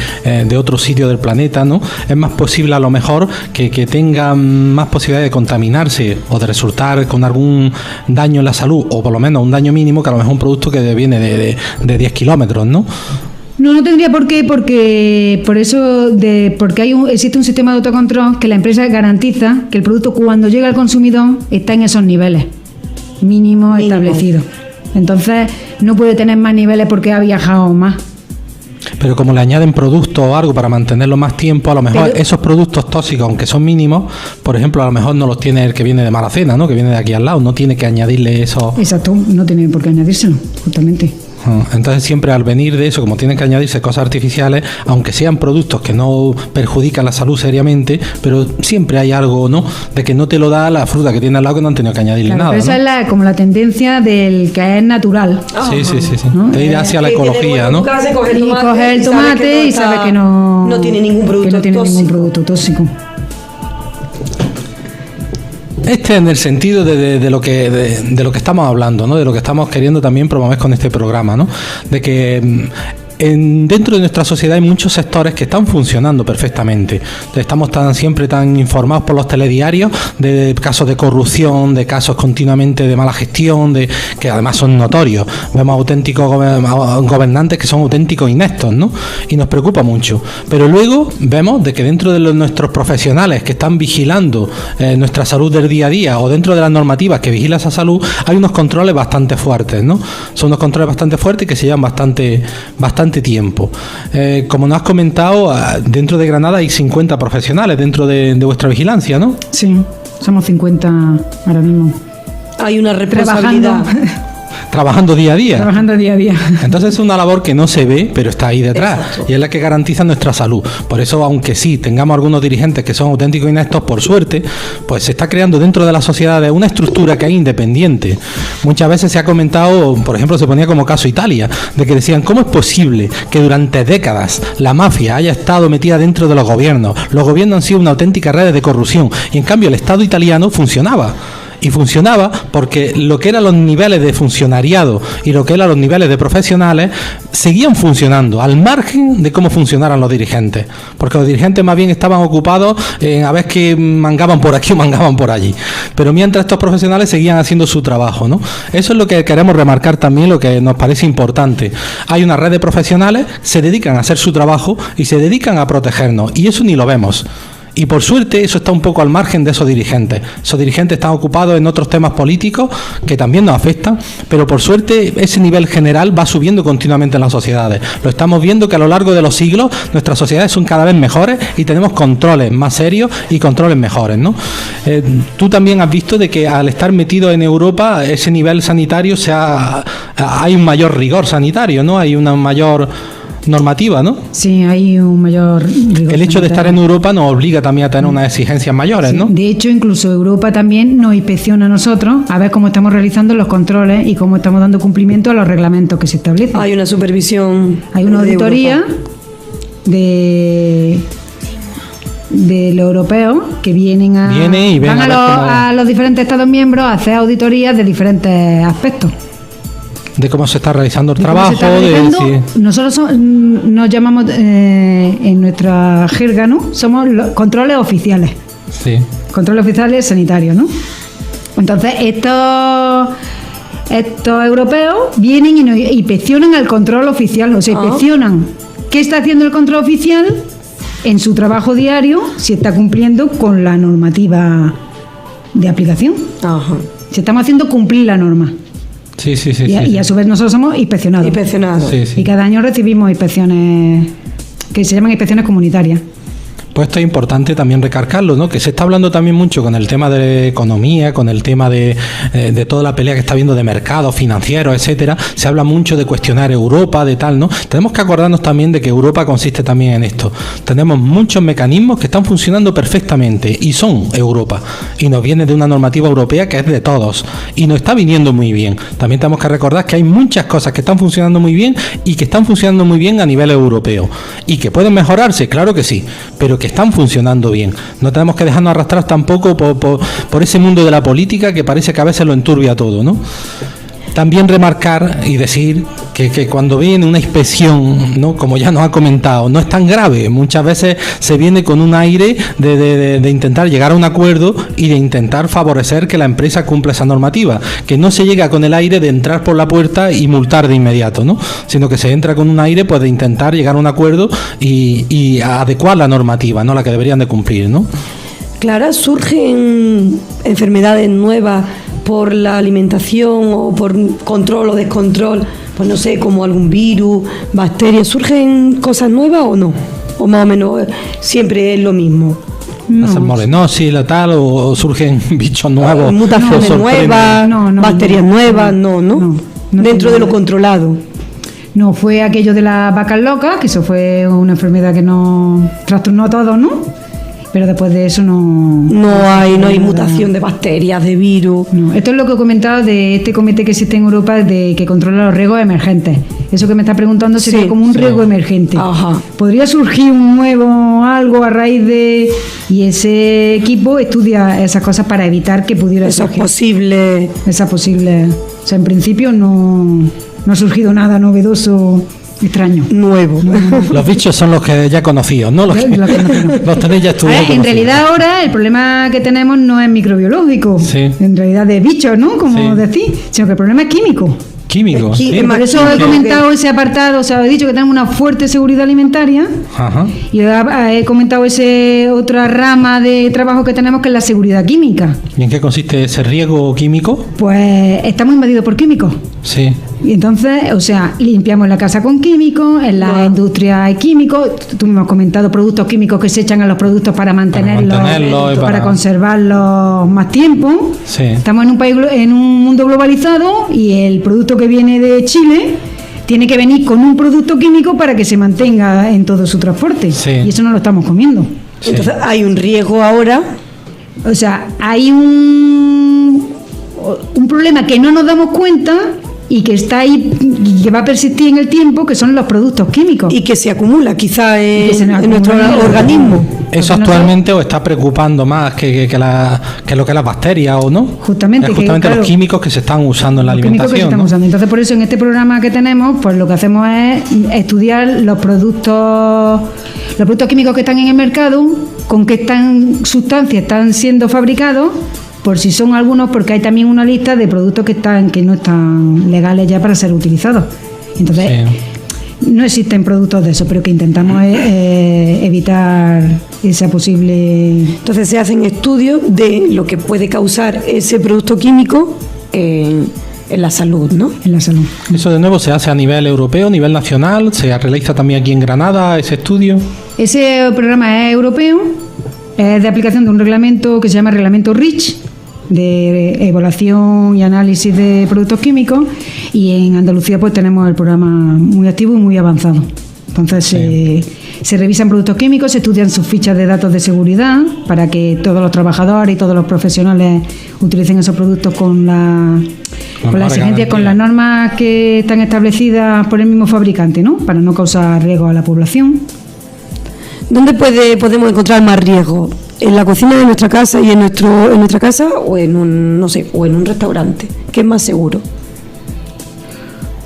[SPEAKER 2] otro sitio del planeta, ¿no? Es más posible a lo mejor que tenga más posibilidad de contaminarse o de resultar con algún daño en la salud, o por lo menos un daño mínimo, que a lo mejor un producto que viene de 10 kilómetros, ¿no?
[SPEAKER 4] No tendría por qué, porque existe un sistema de autocontrol que la empresa garantiza que el producto cuando llega al consumidor está en esos niveles mínimos establecidos. Entonces no puede tener más niveles porque ha viajado más.
[SPEAKER 2] Pero como le añaden productos o algo para mantenerlo más tiempo, a lo mejor
[SPEAKER 4] Pero-
[SPEAKER 2] esos productos tóxicos, aunque son mínimos, por ejemplo, a lo mejor no los tiene el que viene de Maracena, ¿no? Que viene de aquí al lado, no tiene que añadirle eso.
[SPEAKER 4] Exacto, no tiene por qué añadírselo, justamente.
[SPEAKER 2] Entonces siempre al venir de eso, como tienen que añadirse cosas artificiales, aunque sean productos que no perjudican la salud seriamente, pero siempre hay algo, ¿no? De que no te lo da la fruta que tiene al lado, que no han tenido que añadirle
[SPEAKER 4] Claro,
[SPEAKER 2] nada,
[SPEAKER 4] pero esa
[SPEAKER 2] ¿no?
[SPEAKER 4] es como la tendencia del que es natural.
[SPEAKER 2] Sí, sí, sí, sí.
[SPEAKER 4] ¿no?
[SPEAKER 2] De ir hacia la ecología, ¿no?
[SPEAKER 5] Coger
[SPEAKER 4] Y coger el tomate y sabe que
[SPEAKER 5] no tiene ningún producto
[SPEAKER 4] que no tiene
[SPEAKER 5] tóxico.
[SPEAKER 4] ningún producto tóxico.
[SPEAKER 2] Este en el sentido de lo que estamos hablando, ¿no? De lo que estamos queriendo también promover con este programa, ¿no? De que dentro de nuestra sociedad hay muchos sectores que están funcionando perfectamente. Estamos siempre tan informados por los telediarios de casos de corrupción, de casos continuamente de mala gestión, que además son notorios. Vemos auténticos gobernantes que son auténticos ineptos, ¿no? Y nos preocupa mucho. Pero luego vemos de que dentro de nuestros profesionales que están vigilando nuestra salud del día a día, o dentro de las normativas que vigilan esa salud, hay unos controles bastante fuertes, ¿no? Son unos controles bastante fuertes y que se llevan bastante tiempo. Como nos has comentado, dentro de Granada hay 50 profesionales dentro de vuestra vigilancia, ¿no?
[SPEAKER 4] Sí, somos 50 ahora mismo.
[SPEAKER 5] Hay una responsabilidad.
[SPEAKER 2] Trabajando día a día.
[SPEAKER 4] Trabajando día a día.
[SPEAKER 2] Entonces es una labor que no se ve, pero está ahí detrás.
[SPEAKER 5] Exacto.
[SPEAKER 2] Y es la que garantiza nuestra salud. Por eso, aunque sí tengamos algunos dirigentes que son auténticos ineptos, por suerte, pues se está creando dentro de la sociedad una estructura que es independiente. Muchas veces se ha comentado, por ejemplo, se ponía como caso Italia, de que decían, ¿cómo es posible que durante décadas la mafia haya estado metida dentro de los gobiernos? Los gobiernos han sido una auténtica red de corrupción y en cambio el Estado italiano funcionaba. Y funcionaba porque lo que eran los niveles de funcionariado y lo que eran los niveles de profesionales seguían funcionando al margen de cómo funcionaran los dirigentes, porque los dirigentes más bien estaban ocupados en a ver que mangaban por aquí o mangaban por allí, pero mientras estos profesionales seguían haciendo su trabajo, ¿no? Eso es lo que queremos remarcar también, lo que nos parece importante. Hay una red de profesionales, se dedican a hacer su trabajo y se dedican a protegernos, y eso ni lo vemos. Y por suerte eso está un poco al margen de esos dirigentes. Esos dirigentes están ocupados en otros temas políticos que también nos afectan, pero por suerte ese nivel general va subiendo continuamente en las sociedades. Lo estamos viendo que a lo largo de los siglos nuestras sociedades son cada vez mejores y tenemos controles más serios y controles mejores, ¿no? Tú también has visto de que al estar metido en Europa ese nivel sanitario hay un mayor rigor sanitario, ¿no? Hay una mayor normativa, ¿no?
[SPEAKER 4] Sí, hay un mayor rigor.
[SPEAKER 2] El hecho de estar en Europa nos obliga también a tener unas exigencias mayores,
[SPEAKER 4] Sí,
[SPEAKER 2] ¿no?
[SPEAKER 4] de hecho, incluso Europa también nos inspecciona a nosotros a ver cómo estamos realizando los controles y cómo estamos dando cumplimiento a los reglamentos que se establecen.
[SPEAKER 5] Hay una supervisión.
[SPEAKER 4] Hay una
[SPEAKER 5] de
[SPEAKER 4] auditoría
[SPEAKER 5] Europa.
[SPEAKER 4] de los europeos que vienen
[SPEAKER 2] y ven
[SPEAKER 4] van
[SPEAKER 2] a ver cómo-
[SPEAKER 4] a los diferentes Estados miembros a hacer auditorías de diferentes aspectos.
[SPEAKER 2] De cómo se está realizando el
[SPEAKER 4] ¿De cómo
[SPEAKER 2] trabajo,
[SPEAKER 4] se está realizando?
[SPEAKER 2] sí.
[SPEAKER 4] Nosotros nos llamamos en nuestra jerga, ¿no? Somos los controles oficiales.
[SPEAKER 2] Sí.
[SPEAKER 4] Controles oficiales sanitarios, ¿no? Entonces, estos europeos vienen y nos inspeccionan el control oficial, o sea, inspeccionan qué está haciendo el control oficial en su trabajo diario, si está cumpliendo con la normativa de aplicación.
[SPEAKER 5] Ajá.
[SPEAKER 4] Si estamos haciendo cumplir la norma.
[SPEAKER 2] Sí.
[SPEAKER 4] Y a su vez nosotros somos inspeccionados.
[SPEAKER 5] Inspeccionados.
[SPEAKER 2] Sí, sí.
[SPEAKER 4] Y cada año recibimos inspecciones que se llaman inspecciones comunitarias.
[SPEAKER 2] Pues esto es importante también recalcarlo, ¿no? Que se está hablando también mucho con el tema de economía, con el tema de toda la pelea que está habiendo de mercados financieros, etcétera. Se habla mucho de cuestionar Europa, de tal, ¿no? Tenemos que acordarnos también de que Europa consiste también en esto. Tenemos muchos mecanismos que están funcionando perfectamente y son Europa. Y nos viene de una normativa europea que es de todos y nos está viniendo muy bien. También tenemos que recordar que hay muchas cosas que están funcionando muy bien y que están funcionando muy bien a nivel europeo. Y que pueden mejorarse, claro que sí, pero que están funcionando bien. No tenemos que dejarnos arrastrar tampoco por ese mundo de la política que parece que a veces lo enturbia todo, ¿no? También remarcar y decir que cuando viene una inspección, ¿no? Como ya nos ha comentado, no es tan grave. Muchas veces se viene con un aire de intentar llegar a un acuerdo y de intentar favorecer que la empresa cumpla esa normativa. Que no se llega con el aire de entrar por la puerta y multar de inmediato, ¿no? Sino que se entra con un aire pues de intentar llegar a un acuerdo y adecuar la normativa, ¿no? La que deberían de cumplir, ¿no?
[SPEAKER 5] Clara, ¿surgen enfermedades nuevas por la alimentación o por control o descontrol? Pues no sé, como algún virus, bacterias. ¿Surgen cosas nuevas o no? ¿O más o menos siempre es lo mismo?
[SPEAKER 2] Hacer molenosis, la tal, o surgen bichos nuevos.
[SPEAKER 5] Mutaciones
[SPEAKER 2] o sorprenden.
[SPEAKER 5] nuevas, bacterias nuevas, no.
[SPEAKER 4] No
[SPEAKER 5] Dentro de lo
[SPEAKER 4] tiene-
[SPEAKER 5] controlado.
[SPEAKER 4] No, fue aquello de las vacas locas, que eso fue una enfermedad que nos trastornó a todos, ¿no? Pero después de eso
[SPEAKER 5] No hay mutación de bacterias, de virus.
[SPEAKER 4] No, esto es lo que he comentado de este comité que existe en Europa que controla los riesgos emergentes. Eso que me está preguntando sería
[SPEAKER 5] Sí,
[SPEAKER 4] como un
[SPEAKER 2] sí.
[SPEAKER 4] riesgo emergente.
[SPEAKER 5] Ajá.
[SPEAKER 4] Podría surgir un nuevo algo a raíz de... Y ese equipo estudia esas cosas para evitar que pudiera
[SPEAKER 5] Eso es
[SPEAKER 4] surgir
[SPEAKER 5] posible.
[SPEAKER 4] esa posible... O sea, en principio no ha surgido nada novedoso, extraño.
[SPEAKER 5] Nuevo.
[SPEAKER 2] Los bichos son los que ya conocidos, ¿no? Los que
[SPEAKER 4] Los conocidos.
[SPEAKER 2] los tenéis ya
[SPEAKER 4] A
[SPEAKER 2] estudiados.
[SPEAKER 4] ver, en
[SPEAKER 2] conocidos.
[SPEAKER 4] realidad ahora el problema que tenemos no es microbiológico,
[SPEAKER 2] Sí.
[SPEAKER 4] en realidad de bichos, ¿no? Como
[SPEAKER 2] Sí.
[SPEAKER 4] decís, sino que el problema es químico.
[SPEAKER 2] Químicos.
[SPEAKER 5] Aquí,
[SPEAKER 2] sí.
[SPEAKER 5] en
[SPEAKER 4] Por eso he
[SPEAKER 5] Químico.
[SPEAKER 4] comentado ese apartado, o sea, he dicho que tenemos una fuerte seguridad alimentaria
[SPEAKER 2] Ajá.
[SPEAKER 4] y he comentado ese otra rama de trabajo que tenemos que es la seguridad química.
[SPEAKER 2] ¿Y en qué consiste ese riesgo químico?
[SPEAKER 4] Pues estamos invadidos por químicos.
[SPEAKER 2] Sí.
[SPEAKER 4] Y entonces, o sea, limpiamos la casa con químicos, en la industria hay químicos, tú me has comentado productos químicos que se echan a los productos para mantenerlos,
[SPEAKER 2] mantenerlos y
[SPEAKER 4] para
[SPEAKER 2] para-
[SPEAKER 4] conservarlos más tiempo.
[SPEAKER 2] Sí.
[SPEAKER 4] Estamos en un país, en un mundo globalizado y el producto que viene de Chile tiene que venir con un producto químico para que se mantenga en todo su transporte.
[SPEAKER 2] Sí.
[SPEAKER 4] Y eso no lo estamos comiendo.
[SPEAKER 2] Sí.
[SPEAKER 5] Entonces hay un riesgo ahora.
[SPEAKER 4] O sea, hay un problema que no nos damos cuenta y que está ahí y que va a persistir en el tiempo, que son los productos químicos.
[SPEAKER 5] Y que se acumula quizá
[SPEAKER 4] que se nos
[SPEAKER 5] en nuestro
[SPEAKER 4] acumula en el
[SPEAKER 5] organismo.
[SPEAKER 2] Eso actualmente os está preocupando más que lo que las bacterias, ¿o no?
[SPEAKER 4] Justamente,
[SPEAKER 2] Justamente
[SPEAKER 4] claro,
[SPEAKER 2] los químicos que se están usando en la
[SPEAKER 4] los químicos que se
[SPEAKER 2] alimentación,
[SPEAKER 4] están
[SPEAKER 2] ¿no?
[SPEAKER 4] usando. Entonces, por eso en este programa que tenemos, pues lo que hacemos es estudiar los productos químicos que están en el mercado, con qué sustancias están siendo fabricados, por si son algunos, porque hay también una lista de productos que no están legales ya para ser utilizados. Entonces, no existen productos de eso, pero que intentamos evitar esa posible...
[SPEAKER 5] Entonces se hacen estudios de lo que puede causar ese producto químico en la salud, ¿no?
[SPEAKER 4] En la salud.
[SPEAKER 2] Eso de nuevo se hace a nivel europeo, a nivel nacional, se realiza también aquí en Granada ese estudio.
[SPEAKER 4] Ese programa es europeo, es de aplicación de un reglamento que se llama Reglamento REACH, de evaluación y análisis de productos químicos, y en Andalucía pues tenemos el programa muy activo y muy avanzado. Entonces se revisan productos químicos, se estudian sus fichas de datos de seguridad para que todos los trabajadores y todos los profesionales utilicen esos productos con las exigencias, con las normas que están establecidas por el mismo fabricante, ¿no? Para no causar riesgo a la población.
[SPEAKER 5] ¿Dónde podemos encontrar más riesgo? ¿En la cocina de nuestra casa y en nuestra casa, o en un restaurante? ¿Qué es más seguro?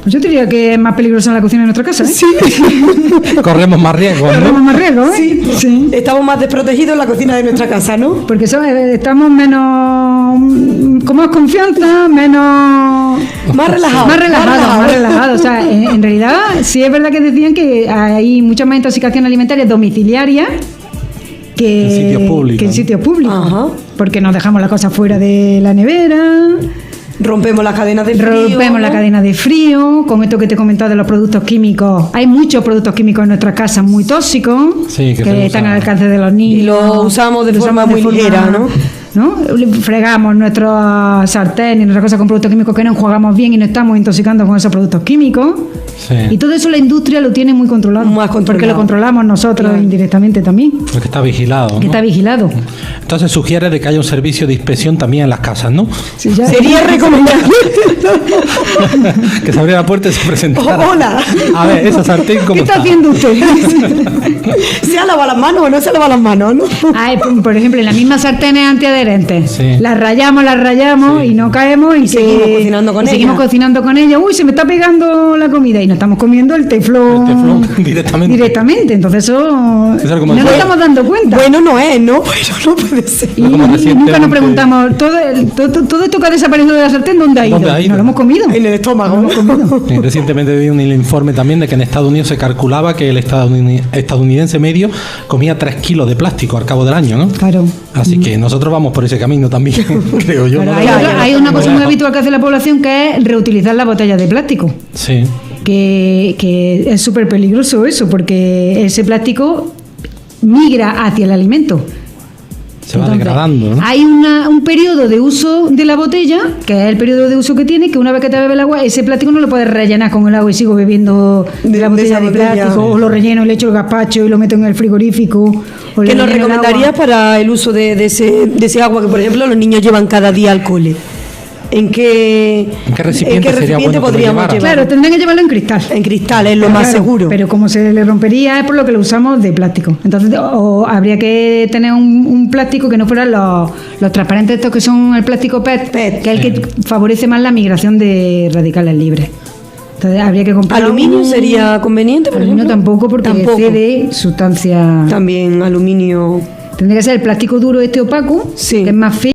[SPEAKER 4] Pues yo diría que es más peligrosa la cocina de nuestra casa, ¿eh?
[SPEAKER 5] Sí.
[SPEAKER 2] Corremos más riesgos, ¿no?
[SPEAKER 4] Corremos más riesgo, ¿eh?
[SPEAKER 5] Sí. Estamos más desprotegidos en la cocina de nuestra casa, ¿no?
[SPEAKER 4] Porque estamos menos, con más confianza, menos...
[SPEAKER 5] Más relajados.
[SPEAKER 4] Más relajados. O sea, en realidad, sí es verdad que decían que hay muchas más intoxicaciones alimentarias domiciliarias que en sitios públicos.
[SPEAKER 5] Ajá.
[SPEAKER 4] Porque nos dejamos las cosas fuera de la nevera...
[SPEAKER 5] Rompemos las cadenas de frío.
[SPEAKER 4] Rompemos la cadena de frío. Con esto que te he comentado de los productos químicos, hay muchos productos químicos en nuestras casas muy tóxicos, que están al alcance de los niños.
[SPEAKER 5] Y los usamos de forma muy ligera, ¿no?
[SPEAKER 4] Fregamos nuestros sartén y nuestras cosas con productos químicos que no enjuagamos bien y nos estamos intoxicando con esos productos químicos.
[SPEAKER 2] Sí.
[SPEAKER 4] Y todo eso la industria lo tiene muy controlado. Porque lo controlamos nosotros indirectamente también.
[SPEAKER 2] Porque está vigilado, ¿no?
[SPEAKER 4] Que está vigilado.
[SPEAKER 2] Entonces sugiere de que haya un servicio de inspección también en las casas, ¿no?
[SPEAKER 4] Sí,
[SPEAKER 5] Sería recomendable.
[SPEAKER 2] Que se abriera la puerta y se presentara.
[SPEAKER 5] Hola.
[SPEAKER 2] A ver, esa sartén, ¿cómo
[SPEAKER 4] ¿Qué está haciendo usted?
[SPEAKER 5] ¿Se ha lavado las manos o no se ha lavado las manos, no?
[SPEAKER 4] Por ejemplo, en las mismas sartenes antiadherentes.
[SPEAKER 2] Sí.
[SPEAKER 4] Las rayamos y no caemos y
[SPEAKER 5] seguimos cocinando con
[SPEAKER 4] seguimos
[SPEAKER 5] ellas.
[SPEAKER 4] cocinando con ellas. Uy, se me está pegando la comida y nos estamos comiendo el teflón directamente. Entonces eso no nos estamos dando cuenta.
[SPEAKER 5] Bueno, no es, ¿no? Bueno, no puede ser.
[SPEAKER 4] Y nunca nos preguntamos, todo esto que ha desaparecido de la sartén, ¿dónde ha ido? No lo hemos comido.
[SPEAKER 5] En el estómago.
[SPEAKER 2] Recientemente vi un informe también de que en Estados Unidos se calculaba que el estadounidense medio comía 3 kilos de plástico al cabo del año, ¿no? Claro. Así que nosotros vamos por ese camino también, creo yo.
[SPEAKER 4] Pero hay una cosa muy habitual que hace la población, que es reutilizar las botellas de plástico.
[SPEAKER 2] Sí.
[SPEAKER 4] Que es súper peligroso eso, porque ese plástico migra hacia el alimento.
[SPEAKER 2] Se va degradando, ¿no?
[SPEAKER 4] Hay un periodo de uso de la botella, que es el periodo de uso que tiene, que una vez que te bebe el agua, ese plástico no lo puedes rellenar con el agua y sigo bebiendo de la botella de plástico, o lo relleno, le echo el gazpacho y lo meto en el frigorífico.
[SPEAKER 5] ¿Qué nos recomendarías para el uso de ese agua que, por ejemplo, los niños llevan cada día al cole? ¿En qué
[SPEAKER 2] recipiente sería bueno
[SPEAKER 5] podríamos llevar?
[SPEAKER 4] Claro, tendrían que llevarlo en cristal.
[SPEAKER 5] En cristal es lo más seguro.
[SPEAKER 4] Pero como se le rompería es por lo que lo usamos de plástico. Entonces habría que tener un plástico que no fueran los transparentes, estos que son el plástico PET, que es el que favorece más la migración de radicales libres. Entonces habría que comprar.
[SPEAKER 5] ¿Aluminio sería conveniente?
[SPEAKER 4] Aluminio tampoco, porque cede sustancia.
[SPEAKER 5] También aluminio.
[SPEAKER 4] Tendría que ser el plástico duro opaco, que es más fino.